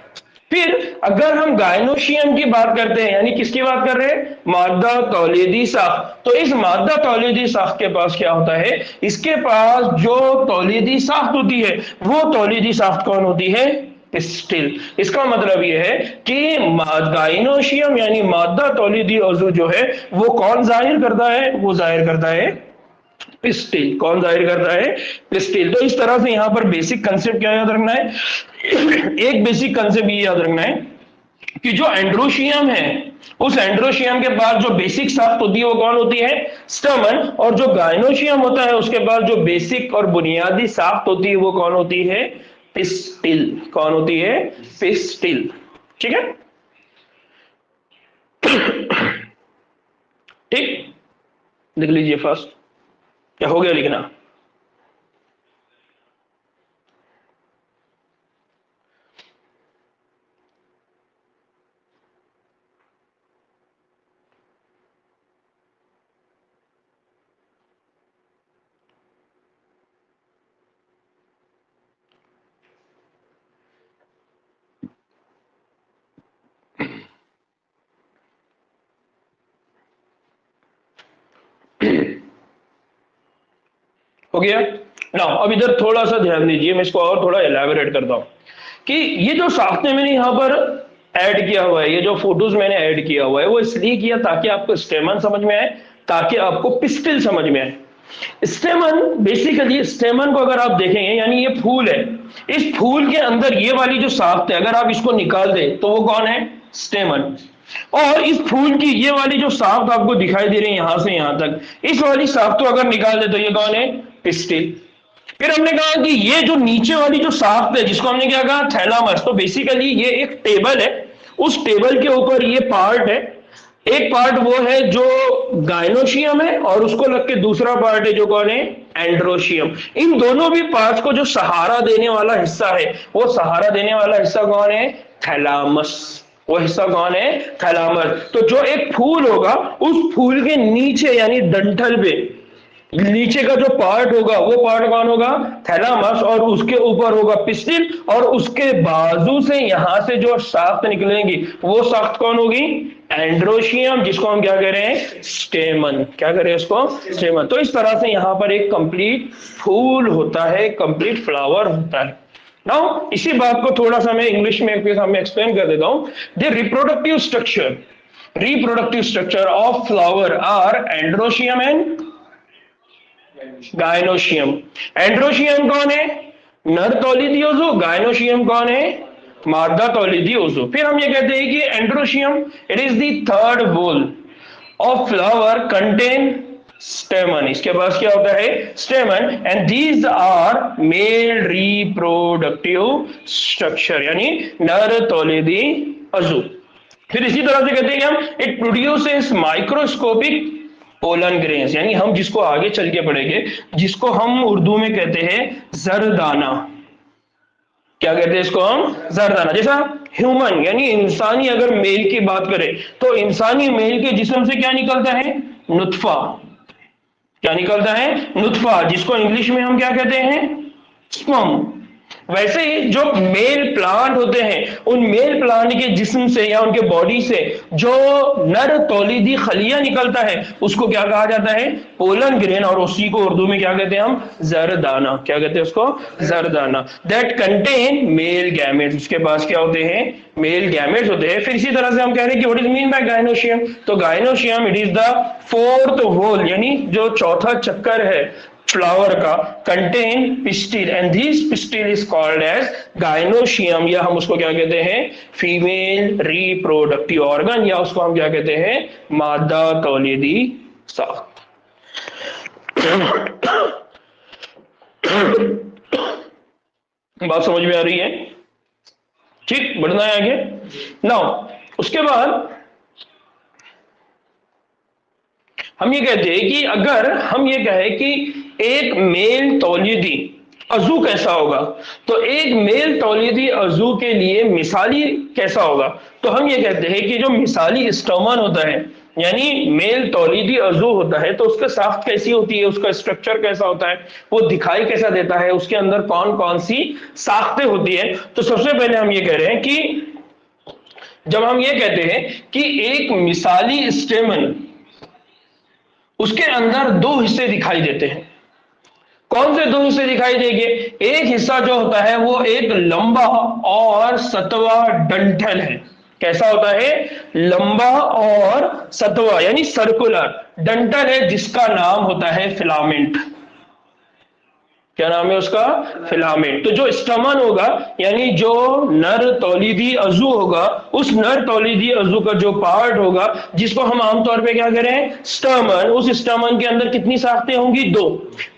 फिर अगर हम गायनोशियम की बात करते हैं, यानी किसकी बात कर रहे हैं, मादा तौलीदी साख, तो इस मादा तौलीदी साख के पास क्या होता है, इसके पास जो तौलीदी साख होती है, वो तौलीदी साख कौन होती है, पिस्टिल। इसका मतलब यह है कि गायनोशियम यानी मादा तौलीदी अज़ू जो है, वो कौन जाहिर करता है, वो जाहिर करता है पिस्टिल। कौन जाहिर करता है, पिस्टिल। तो इस तरह से यहां पर बेसिक कंसेप्ट क्या याद रखना है, एक बेसिक कंसेप्ट ये याद रखना है कि जो एंड्रोशियम है, उस एंड्रोशियम के पास जो बेसिक साख्त होती है वो कौन होती है, स्टमन। और जो गायनोशियम होता है उसके पास जो बेसिक और बुनियादी साख्त होती है वो कौन होती है, पिस्टिल। कौन होती है, पिस्टिल, ठीक है। ठीक, लिख लीजिए फर्स्ट, क्या हो गया लिखना। हो गया ना। अब इधर थोड़ा सा ध्यान दीजिए, मैं इसको और थोड़ा एलैबोरेट करता हूं कि ये जो साख्ते मैंने यहां पर ऐड किया हुआ है, ये जो फोटोज मैंने ऐड किया हुआ है, वो इसलिए किया ताकि आपको स्टेमन समझ में आए, ताकि आपको पिस्टिल समझ में आए। स्टेमन, बेसिकली स्टेमन को अगर आप देखेंगे, यानी ये फूल है, इस फूल के अंदर ये वाली जो साख्त है, अगर आप इसको निकाल दें तो वो कौन है? स्टेमन। और इस फूल की ये वाली जो साख्त आपको दिखाई दे रही है यहां से यहां तक, इस वाली साख्त को अगर निकाल दे तो ये कौन है? पिस्टिल। फिर हमने कहा कि ये जो नीचे वाली जो साख्त है, जिसको हमने क्या कहा? थैलामस। तो बेसिकली ये एक टेबल है, उस टेबल के ऊपर ये पार्ट है, एक पार्ट वो है जो गायनोशियम है, और उसको लग के दूसरा पार्ट है जो कौन है? एंड्रोशियम। इन दोनों भी पार्ट्स को जो सहारा देने वाला हिस्सा है, वो सहारा देने वाला हिस्सा कौन है? थैलामस। वो हिस्सा कौन है? थैलामस। तो जो एक फूल होगा, उस फूल के नीचे यानी डंठल पे नीचे का जो पार्ट होगा, वो पार्ट कौन होगा? थैलामस। और उसके ऊपर होगा पिस्टिल, और उसके बाजू से यहां से जो शाफ्ट निकलेंगी, वो शाफ्ट कौन होगी? एंड्रोशियम, जिसको हम क्या कह रहे हैं? स्टेमन। क्या कह रहे हैं इसको? स्टेमन। तो इस तरह से यहां पर एक कंप्लीट फूल होता है, कंप्लीट फ्लावर होता है। नाउ इसी बात को थोड़ा सा मैं इंग्लिश में आपके सामने एक्सप्लेन कर देता हूं। The reproductive structure of flower are androecium and gynoecium. Androecium कौन है? नर तौलीदी ओजो। गायनोशियम कौन है? मादा तौलीदी ओजो। फिर हम ये कहते हैं कि androecium, it is the third whorl of flower contain stamen. इसके पास क्या होता है? Stamen. And these are male reproductive structure, यानी नर तौलीदी अजू। फिर इसी तरह से कहते हैं कि हम it produces microscopic pollen grains, यानी हम जिसको आगे चल के पढ़ेंगे, जिसको हम उर्दू में कहते हैं जरदाना। क्या कहते हैं इसको हम? जरदाना। जैसा ह्यूमन यानी इंसानी अगर मेल की बात करें, तो इंसानी मेल के जिस्म से क्या निकलता है? नुत्फा। क्या निकलता है? नुत्फा, जिसको इंग्लिश में हम क्या कहते हैं? स्पर्म। वैसे ही जो मेल प्लांट होते हैं, उन मेल प्लांट के जिस्म से या उनके बॉडी से जो नर तौलीदी खलिया निकलता है, उसको क्या कहा जाता है? Pollen grain. और उसी को उर्दू में क्या कहते हैं हम? जरदाना। क्या कहते हैं उसको? जरदाना। That contain male gametes. उसके पास क्या होते हैं? मेल गैमेट्स होते हैं। फिर इसी तरह से हम कह रहे हैं कि what is mean by gynoecium? तो gynoecium it is the fourth whorl, यानी जो चौथा चक्कर है फ्लावर का, contain pistil, and this pistil is called as gynoecium, या हम उसको क्या कहते हैं? फीमेल रिप्रोडक्टिव ऑर्गन, या उसको हम क्या कहते हैं? मादा तौलीदी साख्त। बात समझ में आ रही है? ठीक, बढ़ना है आगे। नाउ उसके बाद हम ये कहते हैं कि अगर हम ये कहें कि एक मेल तौलीदी अजू कैसा होगा, तो एक मेल तौलीदी अजू के लिए मिसाली कैसा होगा, तो हम ये कहते हैं कि जो मिसाली स्टोमन होता है, यानी मेल तौलीदी अजू होता है, तो उसका साख्त कैसी होती है, उसका स्ट्रक्चर कैसा होता है, वो दिखाई कैसा देता है, उसके अंदर कौन कौन सी साख्तें होती है। तो सबसे पहले हम ये कह रहे हैं कि जब हम ये कहते हैं कि एक मिसाली स्टेमन, उसके अंदर दो हिस्से दिखाई देते हैं। कौन से दो हिस्से दिखाई देंगे? एक हिस्सा जो होता है वो एक लंबा और सतवा डंठल है। कैसा होता है? लंबा और सतवा, यानी सर्कुलर डंठल है, जिसका नाम होता है फिलामेंट। क्या नाम है उसका? फिलामेंट। तो जो स्टमन होगा, यानी जो नर तौलीदी अजू होगा, उस नर तौलीदी अजू का जो पार्ट होगा, जिसको हम आमतौर पे क्या करें? स्टमन, उस स्टमन के अंदर कितनी साख्तें होंगी? दो।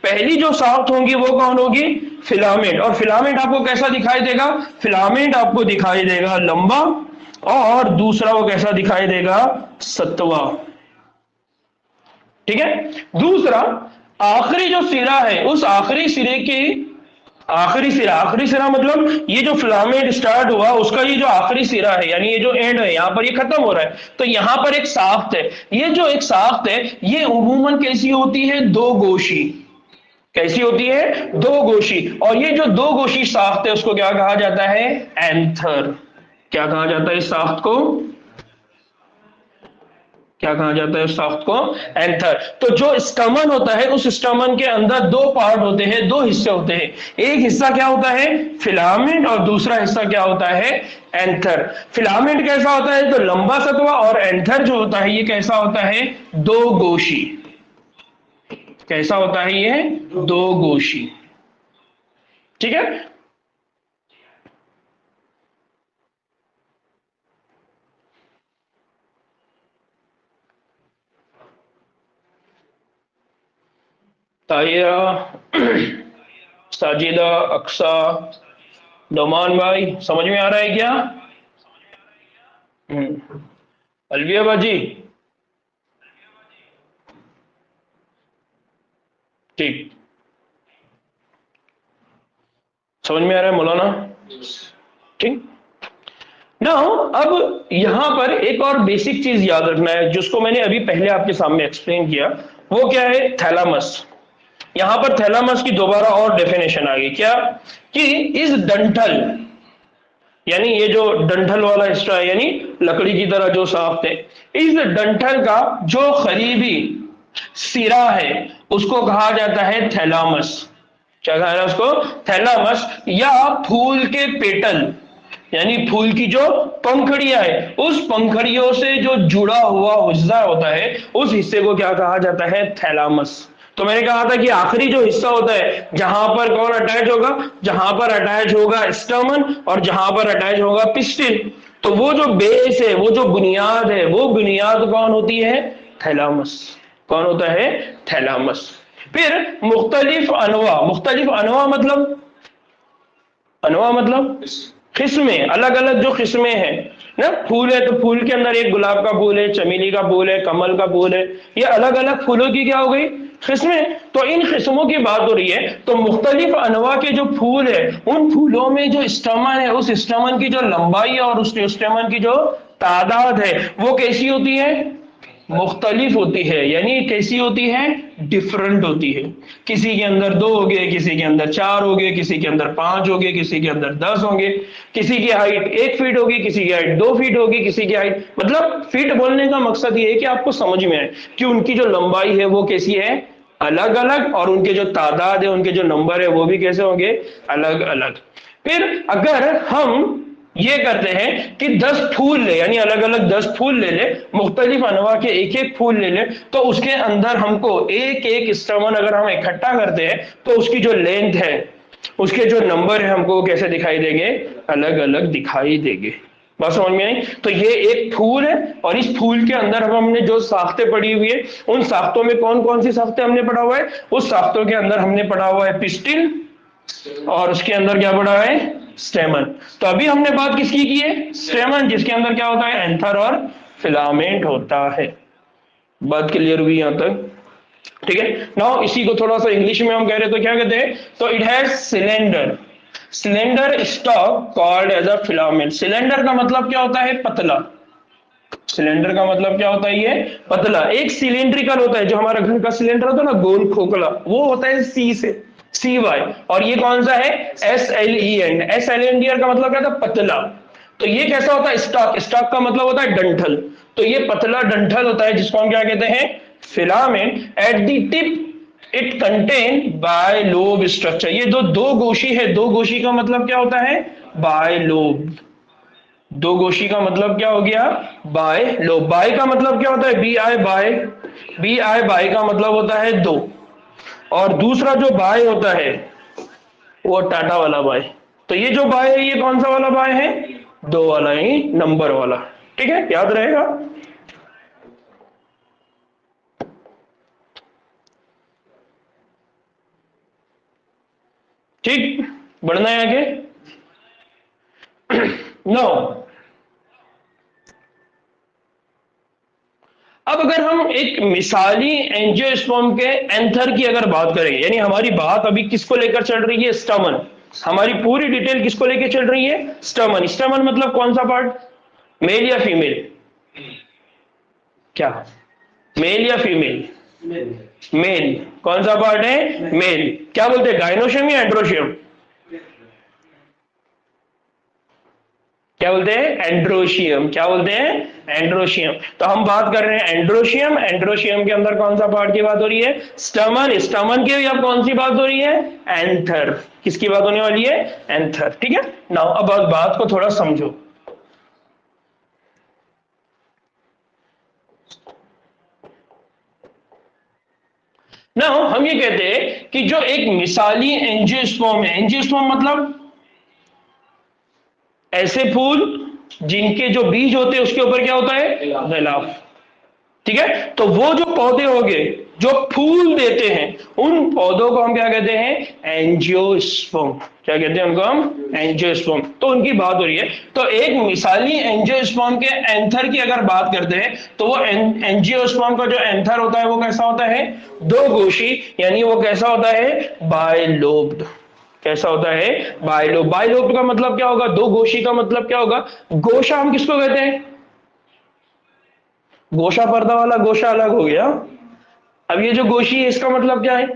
पहली जो साख्त होंगी वो कौन होगी? फिलामेंट। और फिलामेंट आपको कैसा दिखाई देगा? फिलामेंट आपको दिखाई देगा लंबा, और दूसरा वो कैसा दिखाई देगा? सतवा। ठीक है। दूसरा, आखिरी जो सिरा है, उस आखिरी सिरे की आखिरी सिरा मतलब ये जो फिलामेंट स्टार्ट हुआ उसका ये जो आखिरी सिरा है, यानी ये जो एंड है, यहां पर ये खत्म हो रहा है, तो यहां पर एक साख्त है। ये जो एक साख्त है, ये उमूमन कैसी होती है? दो गोशी। कैसी होती है? दो गोशी। और ये जो दो गोशी साख्त है, उसको क्या कहा जाता है? एंथर। क्या कहा जाता है इस साख्त को? क्या कहा जाता है उस साख्त को? एंथर। तो जो स्टमन होता है, उस स्टमन के अंदर दो पार्ट होते हैं, दो हिस्से होते हैं। एक हिस्सा क्या होता है? फिलामेंट, और दूसरा हिस्सा क्या होता है? एंथर। फिलामेंट कैसा होता है? तो लंबा सतवा, और एंथर जो होता है ये कैसा होता है? दो गोशी। कैसा होता है ये? दो गोशी। ठीक है। ताहिरा, साजिदा, अक्सा, नोमान भाई, समझ में आ रहा है क्या? अलविया बाजी, ठीक, समझ में आ रहा है मौलाना? ठीक। नाउ अब यहां पर एक और बेसिक चीज याद रखना है, जिसको मैंने अभी पहले आपके सामने एक्सप्लेन किया। वो क्या है? थैलामस। यहां पर थैलामस की दोबारा और डेफिनेशन आ गई। क्या? कि इस डंठल, यानी ये जो डंठल वाला हिस्सा है, यानी लकड़ी की तरह जो साफ्त है, इस डंठल का जो करीबी सिरा है उसको कहा जाता है थैलामस। क्या कहा है उसको? थैलामस। या फूल के पेटल, यानी फूल की जो पंखड़ियां है, उस पंखड़ियों से जो जुड़ा हुआ हिस्सा होता है, उस हिस्से को क्या कहा जाता है? थैलामस। तो मैंने कहा था कि आखिरी जो हिस्सा होता है, जहां पर कौन अटैच होगा? जहां पर अटैच होगा स्टमन, और जहां पर अटैच होगा पिस्टिल। तो वो जो बेस है, वो जो बुनियाद है, वो बुनियाद कौन होती है? थैलामस। कौन होता है? थैलामस। फिर मुख्तलिफ अनवा मतलब, अनवा मतलब किस्में, अलग अलग जो किस्में हैं ना। फूल है तो फूल के अंदर एक गुलाब का फूल है, चमेली का फूल है, कमल का फूल है। ये अलग अलग फूलों की क्या हो गई? किस्में। तो इन किस्मों की बात हो रही है। तो मुख्तलिफ अनवा के जो फूल है, उन फूलों में जो स्टमन है, उस स्टमन की जो लंबाई और उस स्टमन की जो तादाद है, वो कैसी होती है? मुख्तलिफ होती है। यानी कैसी होती है? डिफरेंट होती है। किसी के अंदर दो हो गए, किसी के अंदर चार हो गए, किसी के अंदर पांच हो गए, किसी के अंदर 10 होंगे। किसी की हाइट 1 फीट होगी, किसी की हाइट 2 फीट होगी, किसी की हाइट, मतलब फीट बोलने का मकसद ये है कि आपको समझ में आए कि उनकी जो लंबाई है वो कैसी है? अलग अलग। और उनके जो तादाद है, उनके जो नंबर है, वो भी कैसे होंगे? अलग अलग। फिर अगर हम ये करते हैं कि 10 फूल ले, यानी अलग अलग 10 फूल ले ले, मुख्तलिफ अनवा के एक एक फूल ले ले, तो उसके अंदर हमको एक एक स्टमन अगर हम इकट्ठा करते हैं, तो उसकी जो लेंथ है, उसके जो नंबर है, हमको कैसे दिखाई देंगे? अलग अलग दिखाई देंगे। बात समझ में आई? तो ये एक फूल है, और इस फूल के अंदर हमने जो साख्तें पड़ी हुई है, उन साख्तों में कौन कौन सी साख्तें हमने पढ़ा हुआ है? उस साख्तों के अंदर हमने पढ़ा हुआ है पिस्टिल, और उसके अंदर क्या पढ़ा है? स्टेमन। तो अभी हमने बात किसकी की है? स्टेमन, जिसके अंदर क्या होता है? एंथर और फिलामेंट होता है। बात क्लियर हुई यहां तक? ठीक है। नाउ इसी को थोड़ा सा इंग्लिश में हम कह रहे तो क्या कहते हैं? तो it has cylinder, cylinder stalk called as a filament. Cylinder का मतलब क्या होता है? पतला। सिलेंडर का मतलब क्या होता है? ये पतला। एक सिलेंड्रिकल होता है, जो हमारा घर का सिलेंडर होता है ना, गोल खोखला, वो होता है सी से, सी वाई। और ये कौन सा है? S L E N. S L N D R का मतलब क्या था? पतला। तो ये कैसा होता है? स्टॉक। स्टॉक का मतलब होता है डंठल। तो ये पतला डंठल होता है, जिसको हम क्या कहते हैं? Filament. At the tip it contain bilobe structure. ये दो गोशी है। दो गोशी का मतलब क्या होता है? Bilobe. दो गोशी का मतलब क्या हो गया? Bye lobe. बाय का मतलब क्या होता है? B I bi. B I bi का मतलब होता है दो। और दूसरा जो बाय होता है, वो टाटा वाला बाय। तो ये जो बाय है, ये कौन सा वाला बाय है? दो वाला ही, नंबर वाला। ठीक है, याद रहेगा। ठीक, बढ़ना है आगे। नो, अब अगर हम एक मिसाली एंजियोस्पर्म के एंथर की अगर बात करें, यानी हमारी बात अभी किसको लेकर चल रही है? स्टमन। हमारी पूरी डिटेल किसको लेकर चल रही है? स्टमन। स्टमन मतलब कौन सा पार्ट? मेल या फीमेल? क्या? मेल या फीमेल? मेल। कौन सा पार्ट है? मेल। क्या बोलते हैं? गाइनोशियम या एंड्रोशियम? क्या बोलते हैं? एंड्रोशियम। क्या बोलते हैं? एंड्रोशियम। तो हम बात कर रहे हैं एंड्रोशियम। एंड्रोशियम के अंदर कौन सा पार्ट की बात हो रही है? स्टमन। स्टमन की अब कौन सी बात हो रही है? एंथर। किसकी बात होने वाली है? एंथर। ठीक है। नाउ अब बात को थोड़ा समझो। नाउ हम ये कहते हैं कि जो एक मिसाली एंजियोस्पर्म है, एंजियोस्पर्म मतलब ऐसे फूल जिनके जो बीज होते हैं उसके ऊपर क्या होता है? गिलाफ। ठीक है। तो वो जो पौधे हो गए जो फूल देते हैं, उन पौधों को हम क्या कहते हैं? एंजियोस्पर्म। क्या कहते हैं उनको हम? एंजियोस्पर्म। तो उनकी बात हो रही है। तो एक मिसाली एंजियोस्पर्म के एंथर की अगर बात करते हैं तो वो एंजियोस्पर्म का जो एंथर होता है वो कैसा होता है? दो गोशी, यानी वो कैसा होता है? बायलोब्ड। कैसा होता है? बायलोब। बायलोब का मतलब क्या होगा? दो गोशी का मतलब क्या होगा? गोशा हम किसको कहते हैं? गोशा पर्दा वाला गोशा अलग हो गया। अब ये जो गोशी है इसका मतलब क्या है?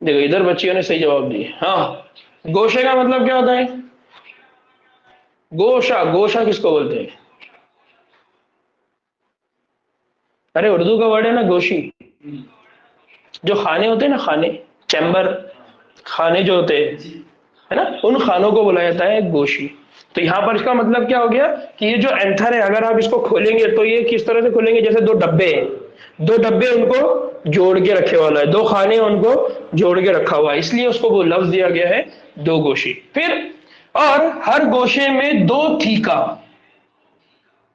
देखो इधर बच्चियों ने सही जवाब दिए। हाँ, गोशे का मतलब क्या होता है? गोशा। गोशा किसको बोलते हैं? अरे उर्दू का वर्ड है ना गोशी। जो खाने होते हैं ना, खाने, चैम्बर, खाने जो होते हैं, है ना, उन खानों को बोला जाता है गोशी। तो यहां पर इसका मतलब क्या हो गया कि ये जो एंथर है अगर आप इसको खोलेंगे तो ये किस तरह से खोलेंगे? जैसे दो डब्बे हैं, दो डब्बे उनको जोड़ के रखे वाला है, दो खाने उनको जोड़ के रखा हुआ है, इसलिए उसको वो लफ्ज दिया गया है दो गोशी। फिर और हर गोशे में दो थीका।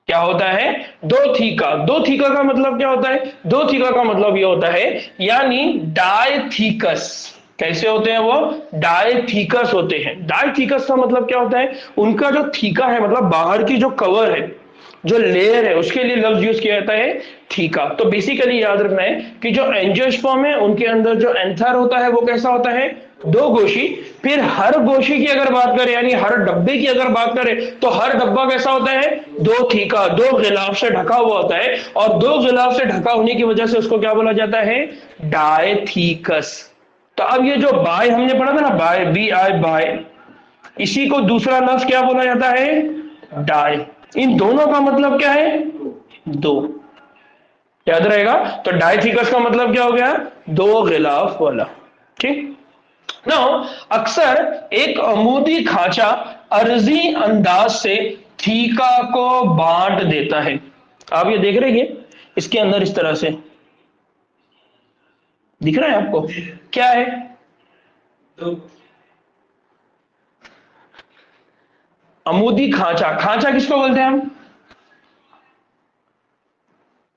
क्या होता है? दो थीका। दो थीका का मतलब क्या होता है? दो थीका का मतलब ये होता है यानी डायथीकस। कैसे होते हैं वो? डायथीकस होते हैं। डायथीकस का मतलब क्या होता है? उनका जो थीका है मतलब बाहर की जो कवर है, जो लेयर है, उसके लिए लफ्ज यूज किया जाता है थीका। तो बेसिकली याद रखना है कि जो एंजियोस्पर्म है उनके अंदर जो एंथर होता है वो कैसा होता है? दो गोशी। फिर हर गोशी की अगर बात करें यानी हर डब्बे की अगर बात करें तो हर डब्बा कैसा होता है? दो थीका, दो गिलाफ से ढका हुआ होता है। और दो गिलाफ से ढका होने की वजह से उसको क्या बोला जाता है? डायथीकस। तो अब ये जो बाय हमने पढ़ा था ना, बाय, बी आई बाय, इसी को दूसरा लफ्ज क्या बोला जाता है? डाय। इन दोनों का मतलब क्या है? दो। याद रहेगा। तो डायथीकस का मतलब क्या हो गया? दो गिलाफ वाला। ठीक। नाउ अक्सर एक अमूदी खांचा अर्जी अंदाज से थीका को बांट देता है। आप ये देख रहे हैं इसके अंदर इस तरह से दिख रहा है आपको? क्या है? अमूदी खांचा। खांचा किसको बोलते हैं हम?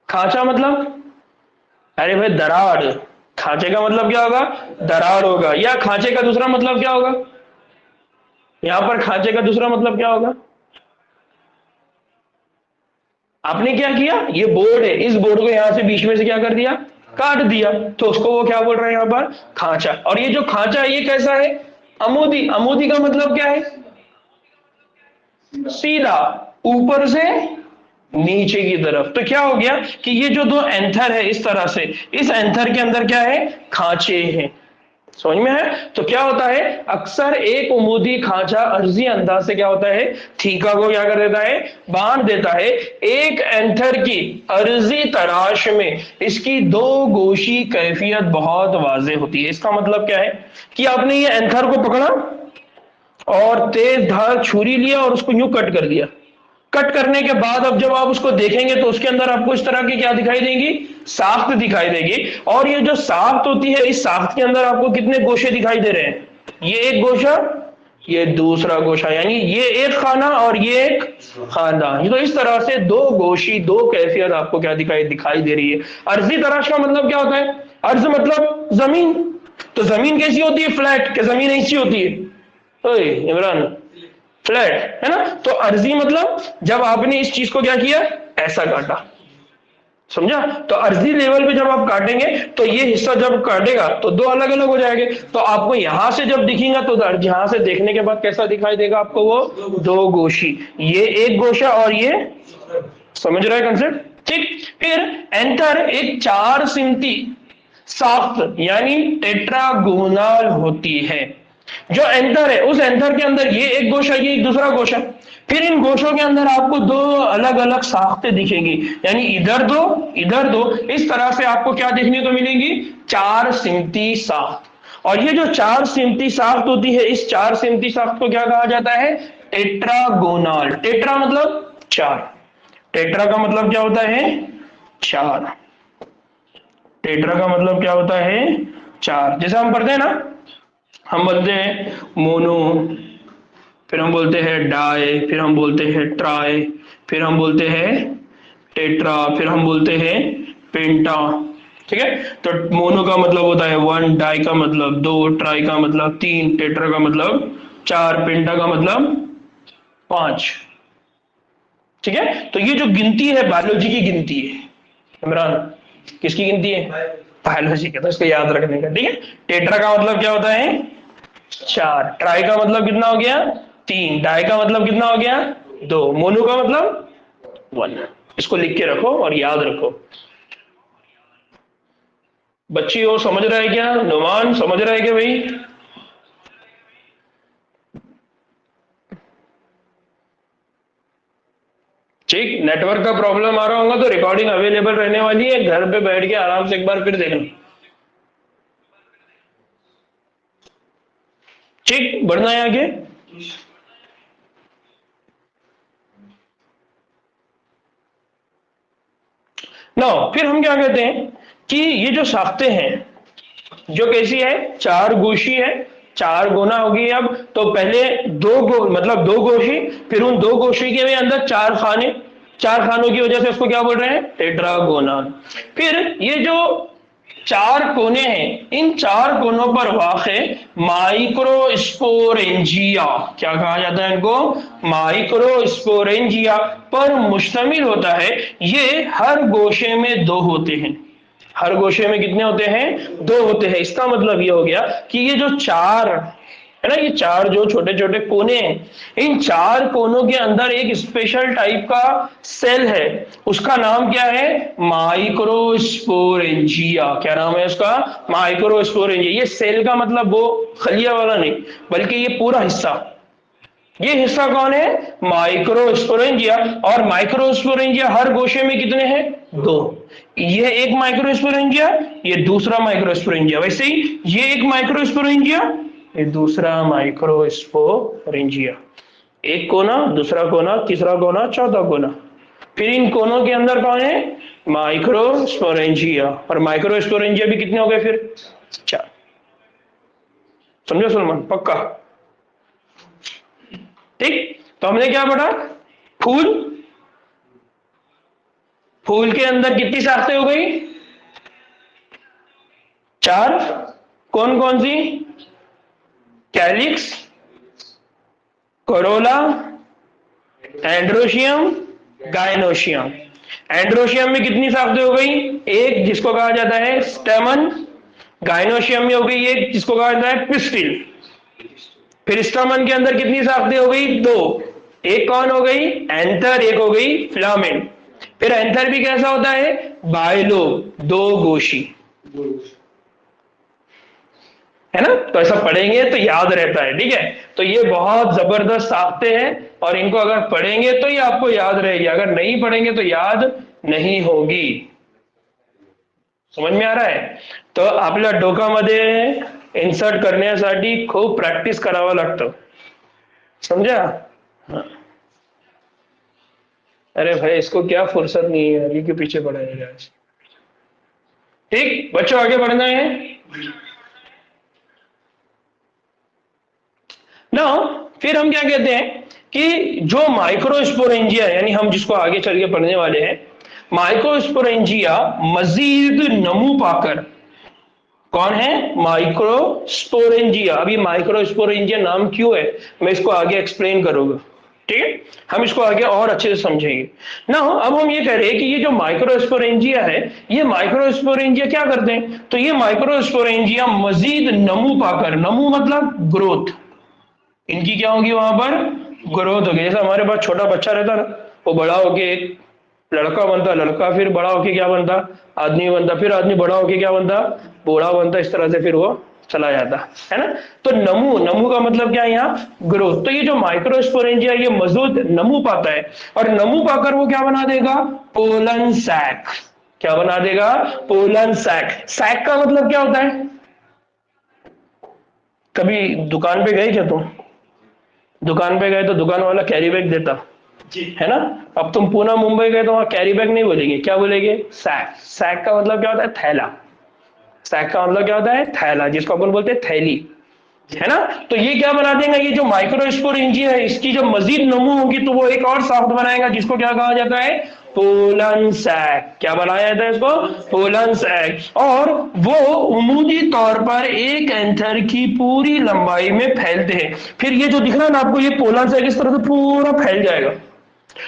खांचा मतलब, अरे भाई दरार। खांचे का मतलब क्या होगा? दरार होगा। या खांचे का दूसरा मतलब क्या होगा? यहां पर खांचे का दूसरा मतलब क्या होगा? आपने क्या किया? ये बोर्ड है, इस बोर्ड को यहां से बीच में से क्या कर दिया? काट दिया। तो उसको वो क्या बोल रहे हैं यहां पर? खांचा। और ये जो खांचा है ये कैसा है? अमूदी। अमूदी का मतलब क्या है? सीधा, ऊपर से नीचे की तरफ। तो क्या हो गया कि ये जो दो एंथर है इस तरह से, इस एंथर के अंदर क्या है? खांचे हैं। समझ में है? तो क्या होता है अक्सर एक उमूदी खांचा अर्जी अंदाज से क्या होता है? थीका को क्या कर देता है? बांध देता है। एक एंथर की अर्जी तराश में इसकी दो गोशी कैफियत बहुत वाजे होती है। इसका मतलब क्या है कि आपने ये एंथर को पकड़ा और तेज धार छुरी लिया और उसको यूं कट कर दिया। कट करने के बाद अब जब आप उसको देखेंगे तो उसके अंदर आपको इस तरह की क्या दिखाई देंगी? साख्त दिखाई देगी। और ये जो साख्त होती है इस साख्त के अंदर आपको कितने गोशे दिखाई दे रहे हैं? ये एक गोशा, ये दूसरा गोशा, यानी ये एक खाना और ये एक खाना। ये तो इस तरह से दो गोशी, दो कैफियत आपको क्या दिखाई दे रही है। अर्जी तराश का मतलब क्या होता है? अर्ज मतलब जमीन। तो जमीन कैसी होती है? फ्लैट। क्या जमीन ऐसी होती है? ओए इमरान, फ्लैट है ना। तो अर्जी मतलब जब आपने इस चीज को क्या किया? ऐसा काटा। समझा? तो अर्जी लेवल पे जब आप काटेंगे तो ये हिस्सा जब काटेगा तो दो अलग अलग हो जाएंगे। तो आपको यहां से जब दिखेगा तो यहां से देखने के बाद कैसा दिखाई देगा आपको? वो दो गोशी, ये एक गोशा और ये, समझ रहे कंसेप्ट? ठीक। फिर एंथर एक चार सिमती साख्त यानी टेट्रागोनल होती है। जो एंथर है उस एंथर के अंदर ये एक गोशा, ये एक दूसरा गोशा, फिर इन गोशों के अंदर आपको दो अलग अलग साख्तें दिखेंगी, यानी इधर दो, इस तरह से आपको क्या देखने को मिलेंगी, चार सिमती साख्त। और ये जो चार सिमती साख्त होती है, इस चार सिमती साख्त को क्या कहा जाता है, टेट्रागोनल। टेट्रा मतलब चार, टेट्रा का मतलब क्या होता है, चार। टेट्रा का मतलब क्या होता है, चार। जैसे हम पढ़ते हैं ना, हम बोलते हैं मोनो, फिर हम बोलते हैं डाई, फिर हम बोलते हैं ट्राई, फिर हम बोलते हैं टेट्रा, फिर हम बोलते हैं पेंटा। ठीक है, तो मोनो का मतलब होता है वन, डाई का मतलब दो, ट्राई का मतलब तीन, टेट्रा का मतलब चार, पेंटा का मतलब पांच। ठीक है, तो ये जो गिनती है बायोलॉजी की गिनती है। इमरान, किसकी गिनती है, बायोलॉजी का, तो इसको याद रखने का। ठीक है, टेट्रा का मतलब क्या होता है, चार, ट्राई का मतलब कितना हो गया, तीन, डाई का मतलब कितना हो गया, दो, मोनो का मतलब वन। इसको लिख के रखो और याद रखो। बच्ची हो समझ रहा है क्या, नुमान समझ रहा है क्या भाई? ठीक, नेटवर्क का प्रॉब्लम आ रहा होगा तो रिकॉर्डिंग अवेलेबल रहने वाली है, घर पे बैठ के आराम से एक बार फिर देखना। ठीक, बढ़ना है आगे। नो, फिर हम क्या कहते हैं कि ये जो साख्तें हैं जो कैसी है, चार गोशी है, चार गोना होगी। अब तो पहले मतलब दो गोशी, फिर उन दो गोशी के भी अंदर चार खाने, चार खानों की वजह से उसको क्या बोल रहे हैं, टेट्रागोनल। फिर ये जो चार कोने हैं, इन चार कोनों पर वाक़े माइक्रोस्पोरेंजिया, क्या कहा जाता है इनको, माइक्रोस्पोरेंजिया पर मुश्तमिल होता है। ये हर गोशे में दो होते हैं, हर गोशे में कितने होते हैं, दो होते हैं। इसका मतलब ये हो गया कि ये जो चार है ना, ये चार जो छोटे छोटे कोने हैं, इन चार कोनों के अंदर एक स्पेशल टाइप का सेल है, उसका नाम क्या है, माइक्रोस्पोरेंजिया। क्या नाम है उसका, माइक्रोस्पोरेंजिया। ये सेल का मतलब वो खलिया वाला नहीं, बल्कि ये पूरा हिस्सा, ये हिस्सा कौन है, माइक्रोस्पोरेंजिया। और माइक्रोस्पोरेंजिया हर गोशे में कितने हैं, दो। ये एक माइक्रोस्पोरेंजिया, ये दूसरा माइक्रोस्पोरेंजिया, वैसे ही ये एक माइक्रोस्पोरेंजिया, ये दूसरा माइक्रोस्पोरेंजिया। एक कोना, दूसरा कोना, तीसरा कोना, चौथा कोना, फिर इन कोनों के अंदर कौन है, माइक्रोस्पोरेंजिया। और माइक्रोस्पोरेंजिया भी कितने हो गए फिर, चार। समझो सलमान, पक्का? ठीक, तो हमने क्या पढ़ा, फूल, फूल के अंदर कितनी शाखें हो गई, चार। कौन कौन सी, calyx, corolla, androecium, gynoecium. Androecium में कितनी शाखें हो गई, एक, जिसको कहा जाता है स्टेमन। गायनोशियम में हो गई एक, जिसको कहा जाता है पिस्टिल। फिर स्टेमन के अंदर कितनी शाखें हो गई, दो, एक कौन हो गई, एंथर, एक हो गई फिलामेंट। फिर एंथर भी कैसा होता है, बायलोब, दो गोशी, है ना। तो ऐसा पढ़ेंगे तो याद रहता है। ठीक है, तो ये बहुत जबरदस्त साख्ते हैं और इनको अगर पढ़ेंगे तो ये आपको याद रहेगी, अगर नहीं पढ़ेंगे तो याद नहीं होगी। समझ में आ रहा है? तो आपल्या डोकामध्ये इन्सर्ट करण्यासाठी खूप प्रॅक्टिस करावं लागतं, समझा? हाँ। अरे भाई इसको क्या फुर्सत नहीं है, ये के पीछे पड़ा है आज। ठीक बच्चों, आगे बढ़ना है ना। फिर हम क्या कहते हैं कि जो माइक्रोस्पोरेंजिया, यानी हम जिसको आगे चल के पढ़ने वाले हैं, माइक्रोस्पोरेंजिया मजीद नमू पाकर, कौन है, माइक्रोस्पोरेंजिया। अभी माइक्रोस्पोरेंजिया नाम क्यों है मैं इसको आगे एक्सप्लेन करूंगा। ठीक है, हम इसको आगे और अच्छे से समझेंगे ना। अब हम ये कह रहे हैं कि ये जो माइक्रोस्पोरेंजिया है, ये माइक्रोस्पोरेंजिया क्या करते हैं, तो ये माइक्रोस्पोरेंजिया मजीद नमू पाकर, नमू मतलब ग्रोथ, इनकी क्या होगी, वहां पर ग्रोथ होगी। जैसे हमारे पास छोटा बच्चा रहता ना, वो बड़ा होके एक लड़का बनता, लड़का फिर बड़ा होके क्या बनता, आदमी बनता, फिर आदमी बड़ा होके क्या बनता, बूढ़ा बनता। इस तरह से फिर वो चला जाता है ना। तो नमू, नमू का मतलब क्या है यहाँ? ग्रोथ। तो ये जो माइक्रोस्पोरेंजिया ये मजबूत नमू पाता है, और नमू पाकर वो क्या बना देगा? Pollen sac. क्या बना देगा? Pollen sac. सैक का मतलब क्या होता है? कभी दुकान पे गए क्या तुम? दुकान पे गए तो दुकान वाला कैरी बैग देता है ना। अब तुम पूना मुंबई गए तो वहां कैरी बैग नहीं बोलेंगे, क्या बोलेंगे? सैक। सैक का मतलब क्या होता है? थैला। सैक का मतलब क्या होता है? थैला, जिसको अपन बोलते हैं थैली, है ना। तो ये क्या बना देगा? ये जो माइक्रोस्पोरेंजिया है इसकी जो मजीद नमू होगी तो वो एक और साफ्ट बनाएगा, जिसको क्या कहा जाता है? Pollen sac. क्या बनाया जाता है इसको? Pollen sac. और वो उमूदी तौर पर एक एंथर की पूरी लंबाई में फैलते हैं। फिर ये जो दिख रहा है ना आपको, ये पोलन सैक इस तरह से पूरा फैल जाएगा,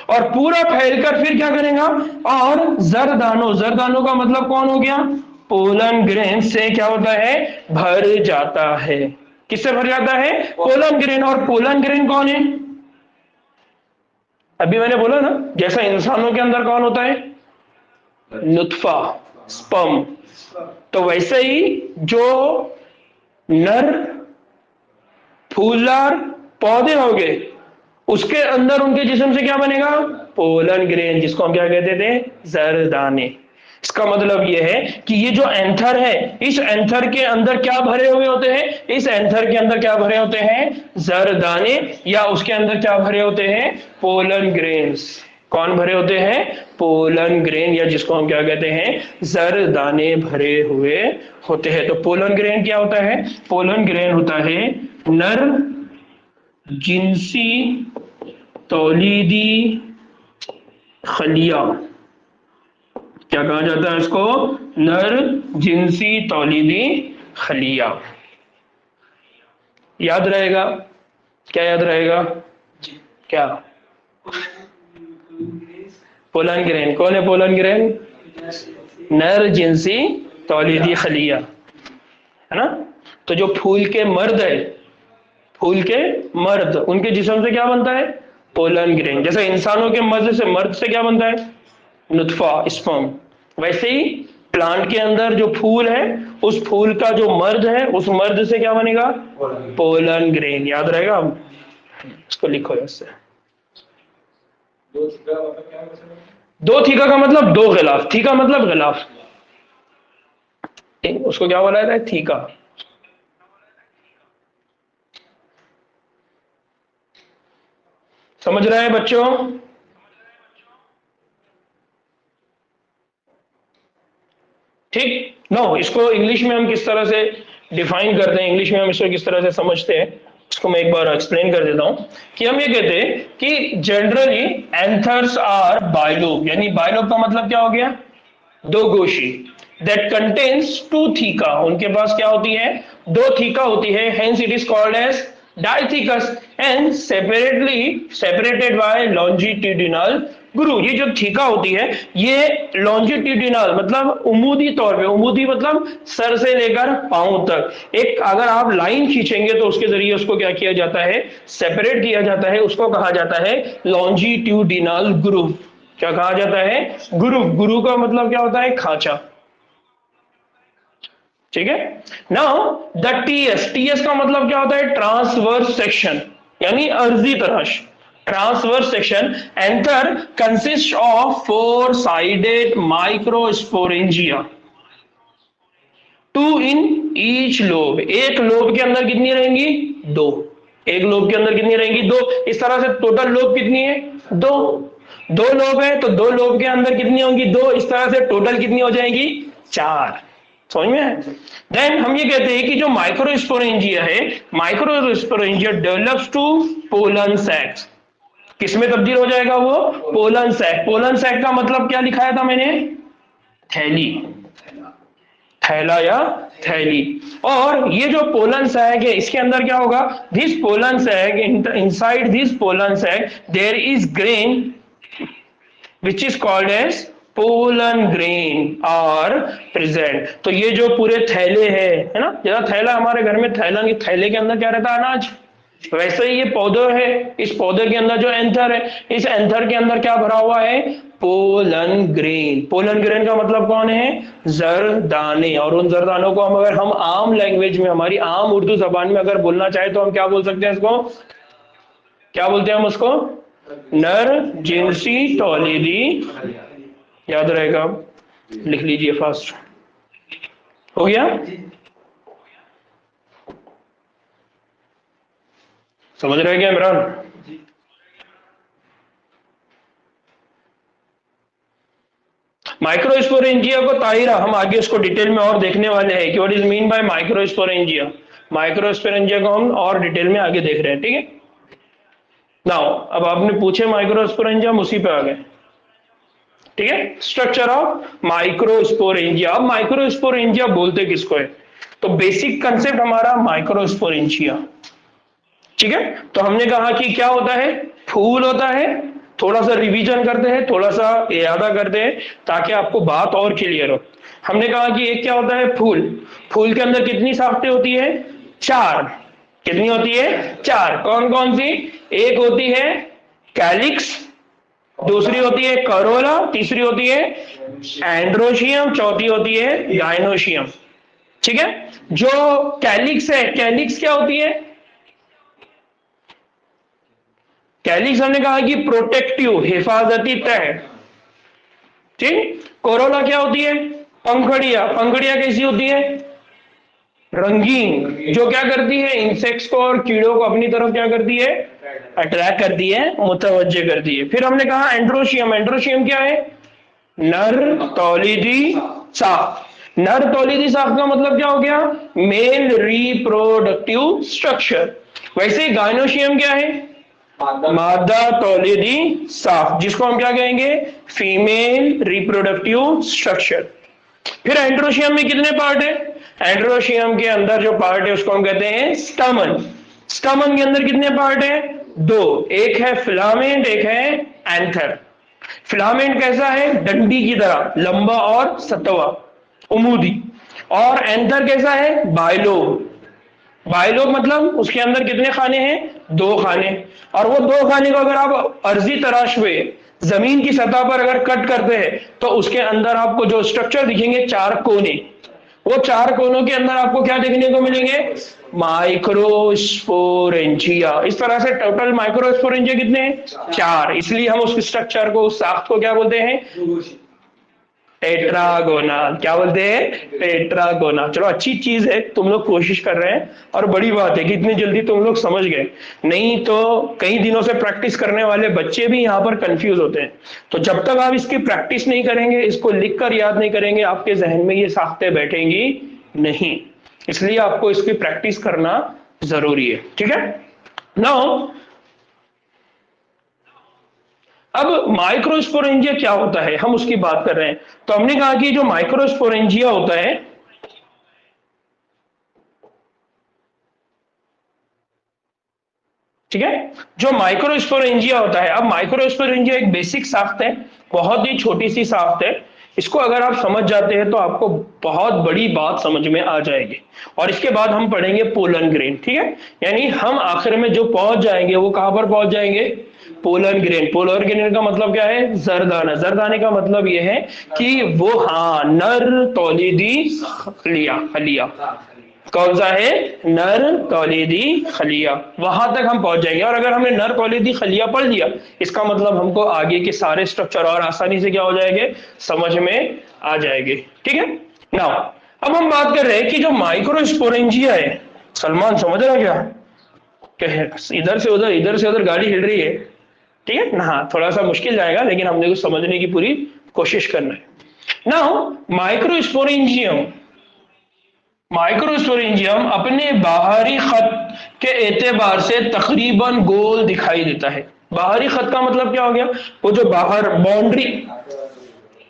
और पूरा फैलकर फिर क्या करेगा? और जरदानों, जरदानों का मतलब कौन हो गया? पोलन ग्रेन से क्या होता है? भर जाता है। किससे भर जाता है? Pollen grain. और पोलन ग्रेन कौन है? अभी मैंने बोला ना, जैसा इंसानों के अंदर कौन होता है? नुत्फा, स्पर्म। तो वैसे ही जो नर फूलदार पौधे हो गए, उसके अंदर उनके जिस्म से क्या बनेगा? पोलन ग्रेन, जिसको हम क्या कहते थे? जरदाने। इसका मतलब यह है कि ये जो एंथर है, इस एंथर के अंदर क्या भरे हुए होते हैं? इस एंथर के अंदर क्या भरे होते हैं? जरदाने, या उसके अंदर क्या भरे होते हैं? Pollen grains. कौन भरे होते हैं? पोलन ग्रेन, या जिसको हम क्या कहते हैं? जरदाने भरे हुए होते हैं। तो पोलन ग्रेन क्या होता है? पोलन ग्रेन होता है नर जिनसी तौलीदी खलिया। क्या कहा जाता है इसको? नर जिनसी तौलीदी खलिया। याद रहेगा? क्या याद रहेगा? क्या? Pollen grain. कौन है पोलन ग्रेन? नर जिनसी तौलीदी खलिया, है ना। तो जो फूल के मर्द है, फूल के मर्द, उनके जिस्म से क्या बनता है? Pollen grain. जैसे इंसानों के मर्द से क्या बनता है? नुत्फा, स्पर्म। वैसे ही प्लांट के अंदर जो फूल है, उस फूल का जो मर्द है, उस मर्द से क्या बनेगा? Pollen grain. याद रहेगा? इसको लिखो ऐसे। दो थीका का मतलब दो गिलाफ। थीका मतलब गिलाफ, उसको क्या बोला जाता है? थीका। समझ रहे हैं बच्चों? ठीक। नो, इसको इंग्लिश में हम किस तरह से डिफाइन करते हैं, इंग्लिश में हम इसको किस तरह से समझते हैं, इसको मैं एक बार एक्सप्लेन कर देता हूं। कि हम ये कहते हैं कि जनरली एंथर्स आर बाइलोब, यानी बाइलोब का मतलब क्या हो गया? दो गोशी। दैट कंटेन्स टू थीका, उनके पास क्या होती है? दो थीका होती है। Hence it is called as dithecous and separated by longitudinal groove. ये जो थीका होती है ये लॉन्जिट्यूडिनल मतलब उमूदी तौर पे, उमूदी मतलब सर से लेकर पांव तक एक अगर आप लाइन खींचेंगे तो उसके जरिए उसको क्या किया जाता है? सेपरेट किया जाता है। उसको कहा जाता है लॉन्जिट्यूडिनल ग्रुव। क्या कहा जाता है? ग्रुव। गुरु का मतलब क्या होता है? खांचा। ठीक है। नाउ द टीएस, टीएस का मतलब क्या होता है? ट्रांसवर्स सेक्शन, यानी अर्जी तराश। Transverse section anther consist of four sided microsporangia, two in each lobe. एक लोब के अंदर कितनी रहेंगी? दो। एक लोब के अंदर कितनी रहेंगी? दो। इस तरह से टोटल लोब कितनी है? दो। दो लोब है तो दो लोब के अंदर कितनी होंगी? दो। इस तरह से टोटल कितनी हो जाएगी? चार। समझ में है? देन हम ये कहते हैं कि जो माइक्रोस्पोरेंजिया है, माइक्रोस्पोरेंजिया डेवलप्स टू पोलन सैक्स। किसमें तब्दील हो जाएगा वो? Pollen sac. पोलन सैक का मतलब क्या लिखाया था मैंने? थैली, थैला या थैली। और ये जो पोलन सैक है इसके अंदर क्या होगा? This pollen sac, inside this pollen sac there is grain which is called as pollen grain are present. तो ये जो पूरे थैले है ना, जरा थैला हमारे घर में थैला, थैले के अंदर क्या रहता है? अनाज। वैसे ही ये पौधा है, इस पौधे के अंदर जो एंथर है, इस एंथर के अंदर क्या भरा हुआ है? Pollen grain. पोलन ग्रेन का मतलब कौन है? जरदाने। और उन जरदानों को हम अगर हम आम लैंग्वेज में, हमारी आम उर्दू जबान में अगर बोलना चाहे तो हम क्या बोल सकते हैं इसको? क्या बोलते हैं हम उसको? नर जिनसी तौलीदी। याद रहेगा, लिख लीजिए फास्ट। हो गया? समझ रहे क्या इमरान? माइक्रोस्पोरेंजिया को ताहिरा, हम आगे उसको डिटेल में और देखने वाले हैं कि what is mean bye microsporangia. Microsporangia को हम और डिटेल में आगे देख रहे हैं, ठीक है। नाउ अब आपने पूछे माइक्रोस्पोरेंजिया, हम उसी पे आ गए, ठीक है। Structure of microsporangia. अब माइक्रोस्पोरेंजिया बोलते किसको है? तो बेसिक कंसेप्ट हमारा माइक्रोस्पोरेंजिया, ठीक है। तो हमने कहा कि क्या होता है? फूल होता है। थोड़ा सा रिवीजन करते हैं, थोड़ा सा यादा करते हैं ताकि आपको बात और क्लियर हो। हमने कहा कि एक क्या होता है? फूल। फूल के अंदर कितनी शाखें होती है? 4। कितनी होती है? 4। कौन कौन सी? एक होती है कैलिक्स, दूसरी होती है करोला, तीसरी होती है एंड्रोशियम, चौथी होती है गाइनोशियम, ठीक है। जो कैलिक्स है, कैलिक्स क्या होती है? कैलिक्स हमने कहा कि प्रोटेक्टिव, हिफाजती तह, ठीक। कोरोला क्या होती है? पंखड़िया। पंखड़िया कैसी होती है? रंगीन, जो क्या करती है? इंसेक्ट्स को और कीड़ों को अपनी तरफ क्या करती है? अट्रैक्ट करती है, मुतवज्जे करती है। फिर हमने कहा एंड्रोशियम। एंड्रोशियम क्या है? नर तौलीदी साख। नर तौलीदी साख का मतलब क्या हो गया? Mail reproductive structure. वैसे गाइनोशियम क्या है? मादा तौलीदी साख, जिसको हम क्या कहेंगे? Female reproductive structure. फिर एंड्रोशियम में कितने पार्ट है? एंड्रोशियम के अंदर जो पार्ट है उसको हम कहते हैं स्टमन। स्टमन के अंदर कितने पार्ट है? 2। एक है फिलामेंट, एक है एंथर। फिलामेंट कैसा है? डंडी की तरह, लंबा और सतवा, उमूदी। और एंथर कैसा है? बायलोब। बायलोब मतलब उसके अंदर कितने खाने हैं? 2 खाने। और वो 2 खाने को अगर आप अर्जी तराश में जमीन की सतह पर अगर कट करते हैं तो उसके अंदर आपको जो स्ट्रक्चर दिखेंगे 4 कोने। वो 4 कोनों के अंदर आपको क्या देखने को मिलेंगे? माइक्रोस्पोरेंजिया। इस तरह से टोटल माइक्रोस्पोरेंजिया कितने हैं? 4। इसलिए हम उस स्ट्रक्चर को, उस साख्त को क्या बोलते हैं? टेट्रागोनल। क्या बोलते हैं? टेट्रागोनल। चलो अच्छी चीज है, तुम लोग कोशिश कर रहे हैं और बड़ी बात है कि इतनी जल्दी तुम लोग समझ गए। नहीं तो कई दिनों से प्रैक्टिस करने वाले बच्चे भी यहाँ पर कंफ्यूज होते हैं। तो जब तक आप इसकी प्रैक्टिस नहीं करेंगे, इसको लिख कर याद नहीं करेंगे, आपके जहन में ये साख्तें बैठेंगी नहीं। इसलिए आपको इसकी प्रैक्टिस करना जरूरी है, ठीक है। नाउ अब माइक्रोस्पोरेंजिया क्या होता है, हम उसकी बात कर रहे हैं। तो हमने कहा कि जो माइक्रोस्पोरेंजिया होता है, ठीक है, जो माइक्रोस्पोरेंजिया होता है। अब माइक्रोस्पोरेंजिया एक बेसिक साख्त है, बहुत ही छोटी सी साख्त है। इसको अगर आप समझ जाते हैं तो आपको बहुत बड़ी बात समझ में आ जाएगी। और इसके बाद हम पढ़ेंगे पोलन ग्रेन, ठीक है। यानी हम आखिर में जो पहुंच जाएंगे वो कहां पर पहुंच जाएंगे? Pollen grain. पोलन ग्रेन का मतलब क्या है? जरदाना। जरदाने का मतलब यह है कि वो, हाँ, नर तौलीदी खलिया। खलिया कौन सा है? नर तौलीदी खलिया। वहां तक हम पहुंच जाएंगे। और अगर हमने नर तौलीदी खलिया पढ़ लिया, इसका मतलब हमको आगे के सारे स्ट्रक्चर और आसानी से क्या हो जाएंगे? समझ में आ जाएंगे, ठीक है। नाउ अब हम बात कर रहे हैं कि जो माइक्रोस्पोरेंजिया है, सलमान समझ रहा क्या? इधर से उधर गाड़ी हिल रही है, ठीक है ना। हाँ, थोड़ा सा मुश्किल जाएगा लेकिन हमने को समझने की पूरी कोशिश करना है। नाउ माइक्रोस्पोरेंजियम, माइक्रोस्पोरेंजियम अपने बाहरी खत के एतबार से तकरीबन गोल दिखाई देता है। बाहरी खत का मतलब क्या हो गया? वो जो बाहर बाउंड्री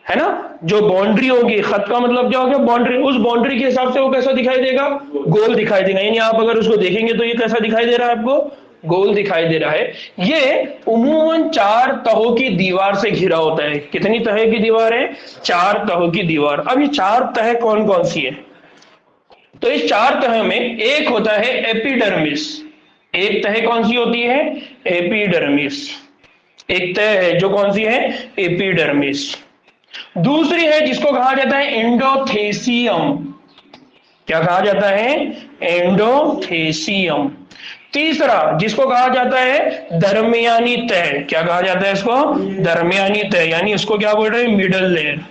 है ना, जो बाउंड्री होगी, खत का मतलब क्या हो गया? बाउंड्री। उस बाउंड्री के हिसाब से वो कैसा दिखाई देगा? गोल दिखाई देगा। यानी आप अगर उसको देखेंगे तो ये कैसा दिखाई दे रहा है आपको? गोल दिखाई दे रहा है। ये उमूमन 4 तहों की दीवार से घिरा होता है। कितनी तह की दीवार है? 4 तहों की दीवार। अब ये 4 तह कौन कौन सी है? तो इस 4 तह में एक होता है एपिडर्मिस। एक तह कौन सी होती है? एपिडर्मिस। एक तह है जो कौन सी है? एपिडर्मिस। दूसरी है जिसको कहा जाता है एंडोथेसियम। क्या कहा जाता है? एंडोथेसियम। तीसरा जिसको कहा जाता है दरमियानी तह। क्या कहा जाता है इसको? दरमियानी तह, यानी इसको क्या बोल रहे हैं? Middle layer.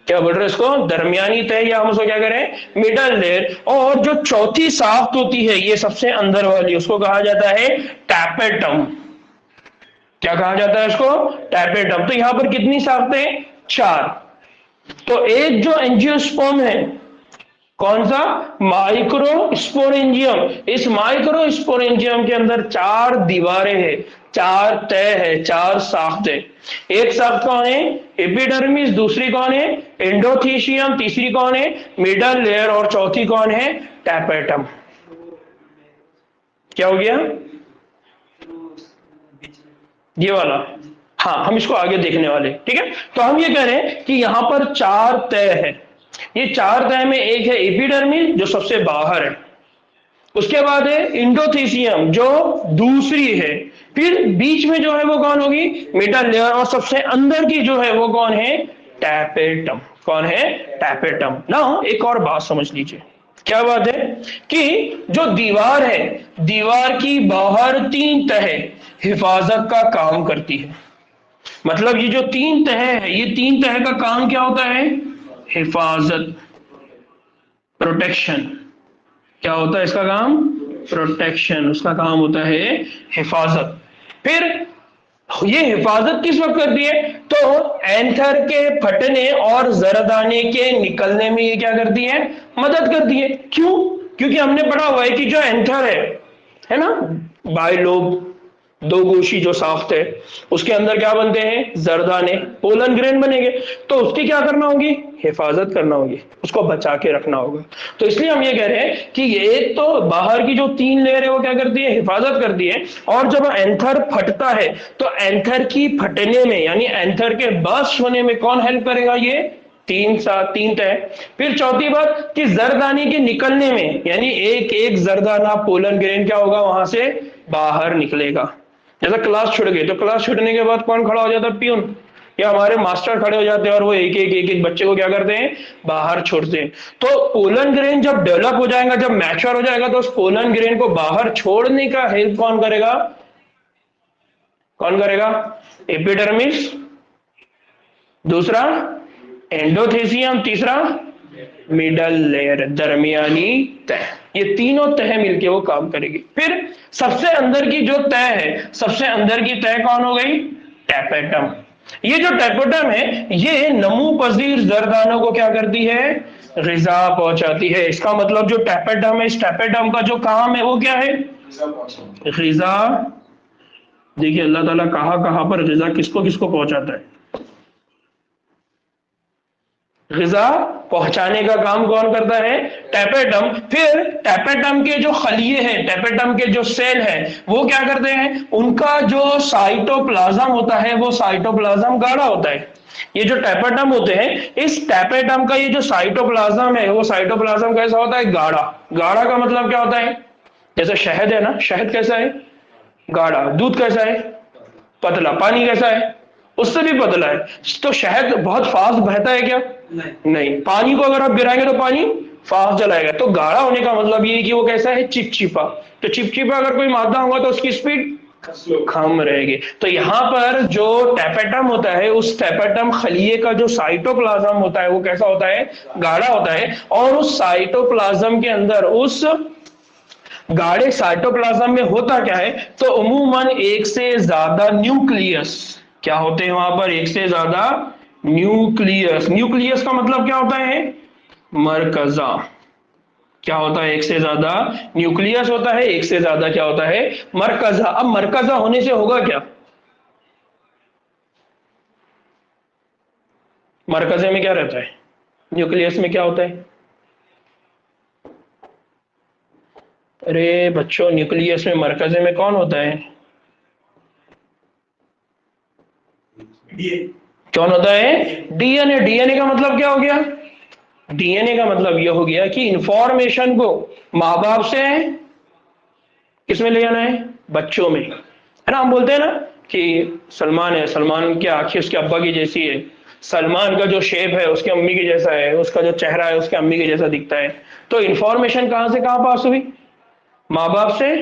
क्या बोल रहे हैं इसको? दरमियानी तह, या हम उसको क्या करें? Middle layer. और जो चौथी शाफ्ट होती है, ये सबसे अंदर वाली, उसको कहा जाता है टैपेटम। क्या कहा जाता है इसको? टैपेटम। तो यहां पर कितनी शाफ्टें? 4। तो एक जो एंजियोस्पर्म है, कौन सा? माइक्रोस्पोरेंजियम। इस माइक्रोस्पोरेंजियम के अंदर 4 दीवारें हैं, 4 तह है, 4 शाफ्ट है। एक शाफ्ट कौन है? एपिडर्मिस। दूसरी कौन है? एंडोथेसियम। तीसरी कौन है? Middle layer. और चौथी कौन है? टैपेटम। क्या हो गया ये वाला? हाँ, हम इसको आगे देखने वाले, ठीक है। तो हम ये कह रहे हैं कि यहां पर 4 तह है। ये 4 तह में एक है एपिडर्मिस जो सबसे बाहर है, उसके बाद है इंडोथेसियम जो दूसरी है, फिर बीच में जो है वो कौन होगी? Middle layer. और सबसे अंदर की जो है वो कौन है? टैपेटम। कौन है? टैपेटम ना। एक और बात समझ लीजिए। क्या बात है? कि जो दीवार है, दीवार की बाहर 3 तह हिफाजत का काम करती है। मतलब ये जो 3 तह है, ये 3 तह का काम क्या होता है? हिफाजत, प्रोटेक्शन। क्या होता है इसका काम? प्रोटेक्शन। उसका काम होता है हिफाजत। फिर ये हिफाजत किस वक्त करती है? तो एंथर के फटने और जरदाने के निकलने में ये क्या करती है? मदद करती है। क्यों? क्योंकि हमने पढ़ा हुआ है कि जो एंथर है ना, बायलोब, दो गोशी जो साफ्ट है, उसके अंदर क्या बनते हैं? जरदाने, पोलन ग्रेन बनेंगे। तो उसकी क्या करना होगी? हिफाजत करना होगी, उसको बचा के रखना होगा। तो इसलिए हम ये कह रहे हैं कि ये एक तो बाहर की जो 3 लेयर है वो क्या करती है? हिफाजत करती है। और जब एंथर फटता है तो एंथर की फटने में, यानी एंथर के बर्स्ट होने में कौन हेल्प करेगा? ये 3 तय। फिर चौथी बात कि जरदानी के निकलने में, यानी एक एक जरदाना, पोलन ग्रेन क्या होगा? वहां से बाहर निकलेगा। जैसा क्लास छुट गई तो क्लास छुटने के बाद कौन खड़ा हो जाता है? प्यून या हमारे मास्टर खड़े हो जाते हैं और वो एक एक बच्चे को क्या करते हैं? बाहर छोड़ते हैं। तो पोलन ग्रेन जब डेवलप हो जाएगा, जब मैच्योर हो जाएगा, तो उस पोलन ग्रेन को बाहर छोड़ने का हेल्प कौन करेगा? कौन करेगा? एपिडर्मिस, दूसरा एंडोथेसियम, तीसरा मिडल लेयर, दरमियानी तह। ये तीनों तह मिलके वो काम करेगी। फिर सबसे अंदर की जो तह है, सबसे अंदर की तह कौन हो गई? टैपेटम। ये जो टैपेटम है, ये नमू पजीर जरदानों को क्या करती है? ग़िज़ा पहुंचाती है। इसका मतलब जो टैपेटम है, इस टैपेटम का जो काम है वो क्या है? ग़िज़ा। देखिए अल्लाह ताला कहां कहां पर ग़िज़ा किसको किसको पहुंचाता है। ग़िज़ा पहुंचाने का काम कौन करता है? टैपेटम। फिर टैपेटम के जो खलिए हैं, टैपेटम के जो सेल हैं, वो क्या करते हैं? उनका जो साइटोप्लाज्म होता है, वो साइटोप्लाज्म गाढ़ा होता है। ये जो टैपेटम होते हैं, इस टैपेटम का ये जो साइटोप्लाज्म है, वो साइटोप्लाज्म कैसा होता है? गाढ़ा। गाढ़ा का मतलब क्या होता है? जैसे शहद है ना, शहद कैसा है? गाढ़ा। दूध कैसा है? पतला। पानी कैसा है? उससे भी पतला है। तो शहद बहुत फास्ट बहता है क्या? नहीं। पानी को अगर आप गिराएंगे तो पानी फास्ट जलाएगा। तो गाढ़ा होने का मतलब ये है कि वो कैसा है? चिपचिपा। तो चिपचिपा अगर कोई मादा होगा तो उसकी स्पीड कम रहेगी। तो यहां पर जो टैपेटम होता है, उस टैपेटम खलिए का जो साइटोप्लाज्म होता है वो कैसा होता है? गाढ़ा होता है। और उस साइटोप्लाज्म के अंदर, उस गाढ़े साइटोप्लाज्म में होता क्या है? तो उमूमन एक से ज्यादा न्यूक्लियस, क्या होते हैं वहां पर? एक से ज्यादा न्यूक्लियस। न्यूक्लियस का मतलब क्या होता है? मरकजा। क्या होता है? एक से ज्यादा न्यूक्लियस होता है, एक से ज्यादा क्या होता है? मरकजा। अब मरकजा होने से होगा क्या? मरकजे में क्या रहता है? न्यूक्लियस में क्या होता है? अरे बच्चों, न्यूक्लियस में, मरकजे में कौन होता है? कौन होता है? डीएनए। डीएनए का मतलब क्या हो गया? डीएनए का मतलब यह हो गया कि इंफॉर्मेशन को माँ बाप से किसमें ले जाना है? बच्चों में, है ना। हम बोलते हैं ना कि सलमान है, सलमान की आंखें उसके अब्बा की जैसी है, सलमान का जो शेप है उसकी अम्मी की जैसा है, उसका जो चेहरा है उसके अम्मी के जैसा दिखता है। तो इंफॉर्मेशन कहां से कहां पास हुई? माँ बाप से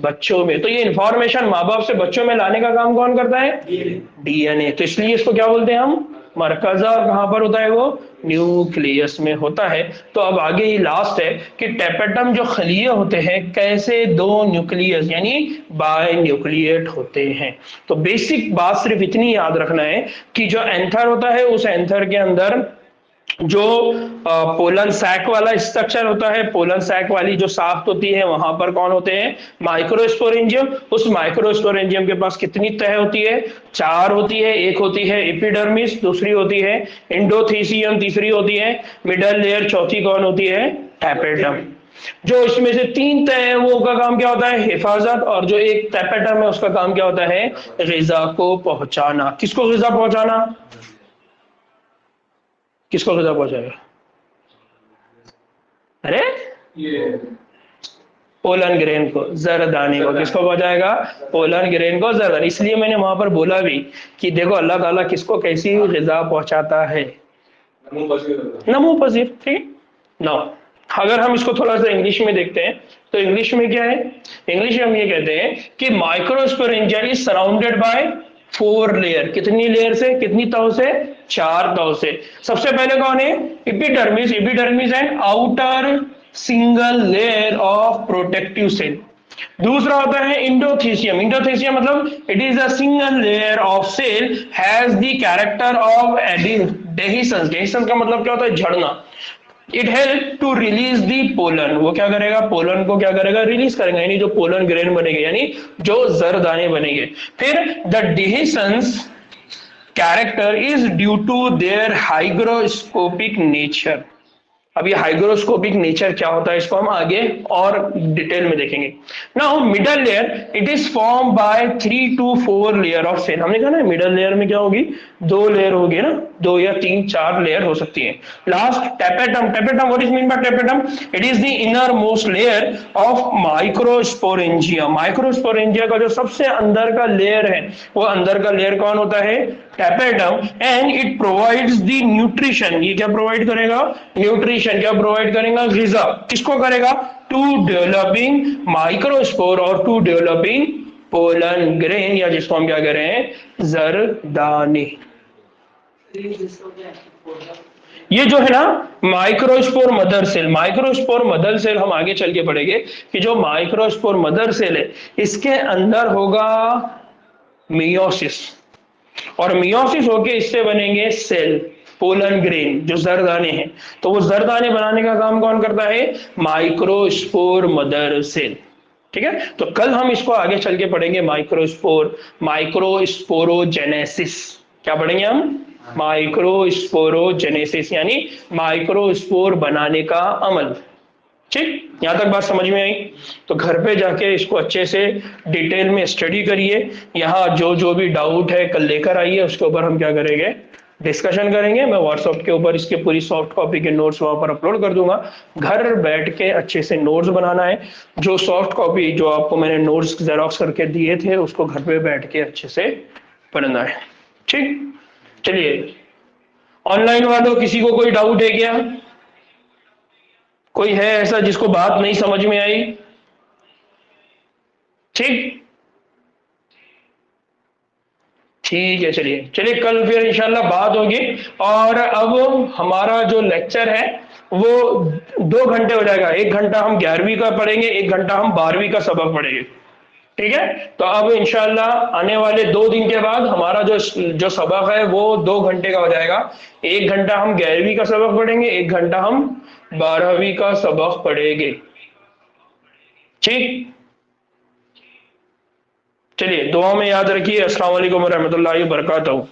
बच्चों में। तो ये इंफॉर्मेशन माँ बाप से बच्चों में लाने का काम कौन करता है? डीएनए। तो इसलिए इसको क्या बोलते हैं हम? मरकजा। कहां पर होता है वो? न्यूक्लियस में होता है। तो अब आगे ही लास्ट है कि टेपेटम जो खलिए होते हैं कैसे दो न्यूक्लियस यानी बाय न्यूक्लिएट होते हैं। तो बेसिक बात सिर्फ इतनी याद रखना है कि जो एंथर होता है उस एंथर के अंदर जो पोलन सैक वाला स्ट्रक्चर होता है, पोलन सैक वाली जो साफ्ट होती है वहां पर कौन होते हैं? माइक्रोस्पोरेंजियम। उस माइक्रोस्पोरेंजियम के पास कितनी तह होती है? 4 होती है। एक होती है एपिडर्मिस, दूसरी होती है एंडोथीसियम, तीसरी होती है मिडल लेयर, चौथी कौन होती है? टैपेटम। जो इसमें से 3 तह है वो का काम क्या होता है? हिफाजत। और जो एक टैपेटम है उसका काम क्या होता है? ग़िज़ा को पहुंचाना। किसको ग़िज़ा पहुंचाना? किसको ग़िज़ा पहुंचाएगा? अरे पोलन ग्रेन को, जरदाने को। किसको पहुंचाएगा? पोलन ग्रेन को, जरदाने। इसलिए मैंने वहां पर बोला भी कि देखो अल्लाह ताला किसको कैसी ग़िज़ा पहुंचाता है? नमो पजीर। ठीक। नाउ अगर हम इसको थोड़ा सा इंग्लिश में देखते हैं तो इंग्लिश में क्या है? इंग्लिश में हम ये कहते हैं कि microsporangia is surrounded by 4 layer. कितनी लेयर से? कितनी तहों से? 4 तहों से। सबसे पहले कौन है? Epidermis. Epidermis and outer single layer of protective cell. दूसरा होता है इंडोथीसियम। इंडोथीसियम मतलब it is a single layer of cell has the character of dehiscence. Dehiscence का मतलब क्या होता है? झड़ना। It help to release the pollen. वो क्या करेगा? पोलन को क्या करेगा? रिलीज करेगा, यानी जो पोलन ग्रेन बनेंगे यानी जो जरदाने बनेंगे। फिर the dehiscence character is due to their hygroscopic nature. अब ये हाइग्रोस्कोपिक नेचर क्या होता है इसको हम आगे और डिटेल में देखेंगे। Now middle layer it is form by 3 to 4 layer of cell. हमने कहा ना मिडल लेयर में क्या होगी? 2 लेयर होगी ना, 2 या 3 4 लेयर हो सकती है। Last tapetum. Tapetum what is mean bye tapetum? It is the inner most layer of microsporangia. Microsporangia का जो सबसे अंदर का लेयर है वो अंदर का लेयर कौन होता है? Tapetum. And it provides the nutrition. ये क्या प्रोवाइड करेगा? न्यूट्रिशन। क्या प्रोवाइड करेगा? ग़िज़ा। किसको करेगा? टू डेवलपिंग माइक्रोस्पोर और टू डेवलपिंग पोलन ग्रेन, या जिसको हम क्या कह रहे हैं? जरदाने। ये जो है ना microspore mother cell. Microspore mother cell हम आगे चल के पढ़ेंगे कि जो माइक्रोस्पोर मदर सेल है इसके अंदर होगा मियोसिस, और मियोसिस होके इससे बनेंगे सेल, पोलन ग्रेन जो जरदाने हैं। तो वो जरदाने बनाने का काम कौन करता है? Microspore mother cell. ठीक है। तो कल हम इसको आगे चल के पढ़ेंगे माइक्रोस्पोर, माइक्रोस्पोरोजेनेसिस। क्या पढ़ेंगे हम? माइक्रोस्पोरोजेनेसिस यानी माइक्रोस्पोर बनाने का अमल। ठीक, यहां तक बात समझ में आई? तो घर पे जाके इसको अच्छे से डिटेल में स्टडी करिए। यहाँ जो जो भी डाउट है कल लेकर आइए, उसके ऊपर हम क्या करेंगे? डिस्कशन करेंगे। मैं व्हाट्सएप के ऊपर इसके पूरी सॉफ्ट कॉपी के नोट्स वहां पर अपलोड कर दूंगा। घर बैठ के अच्छे से नोट्स बनाना है। जो सॉफ्ट कॉपी जो आपको मैंने नोट्स जेरॉक्स करके दिए थे उसको घर पे बैठ के अच्छे से पढ़ना है। ठीक, चलिए। ऑनलाइन वालों किसी को कोई डाउट है क्या? कोई है ऐसा जिसको बात नहीं समझ में आई? ठीक, ठीक है। चलिए चलिए, कल फिर इंशाल्लाह बात होगी। और अब हमारा जो लेक्चर है वो 2 घंटे हो जाएगा। 1 घंटा हम 11वीं का पढ़ेंगे, 1 घंटा हम 12वीं का सबक पढ़ेंगे। ठीक है। तो अब इंशाल्लाह आने वाले 2 दिन के बाद हमारा जो सबक है वो 2 घंटे का हो जाएगा। 1 घंटा हम 11वीं का सबक पढ़ेंगे, 1 घंटा हम 12वीं का सबक पढ़ेंगे। ठीक, चलिए दुआ में याद रखिए। अस्सलाम वालेकुम रहमतुल्लाहि व बरकातहू।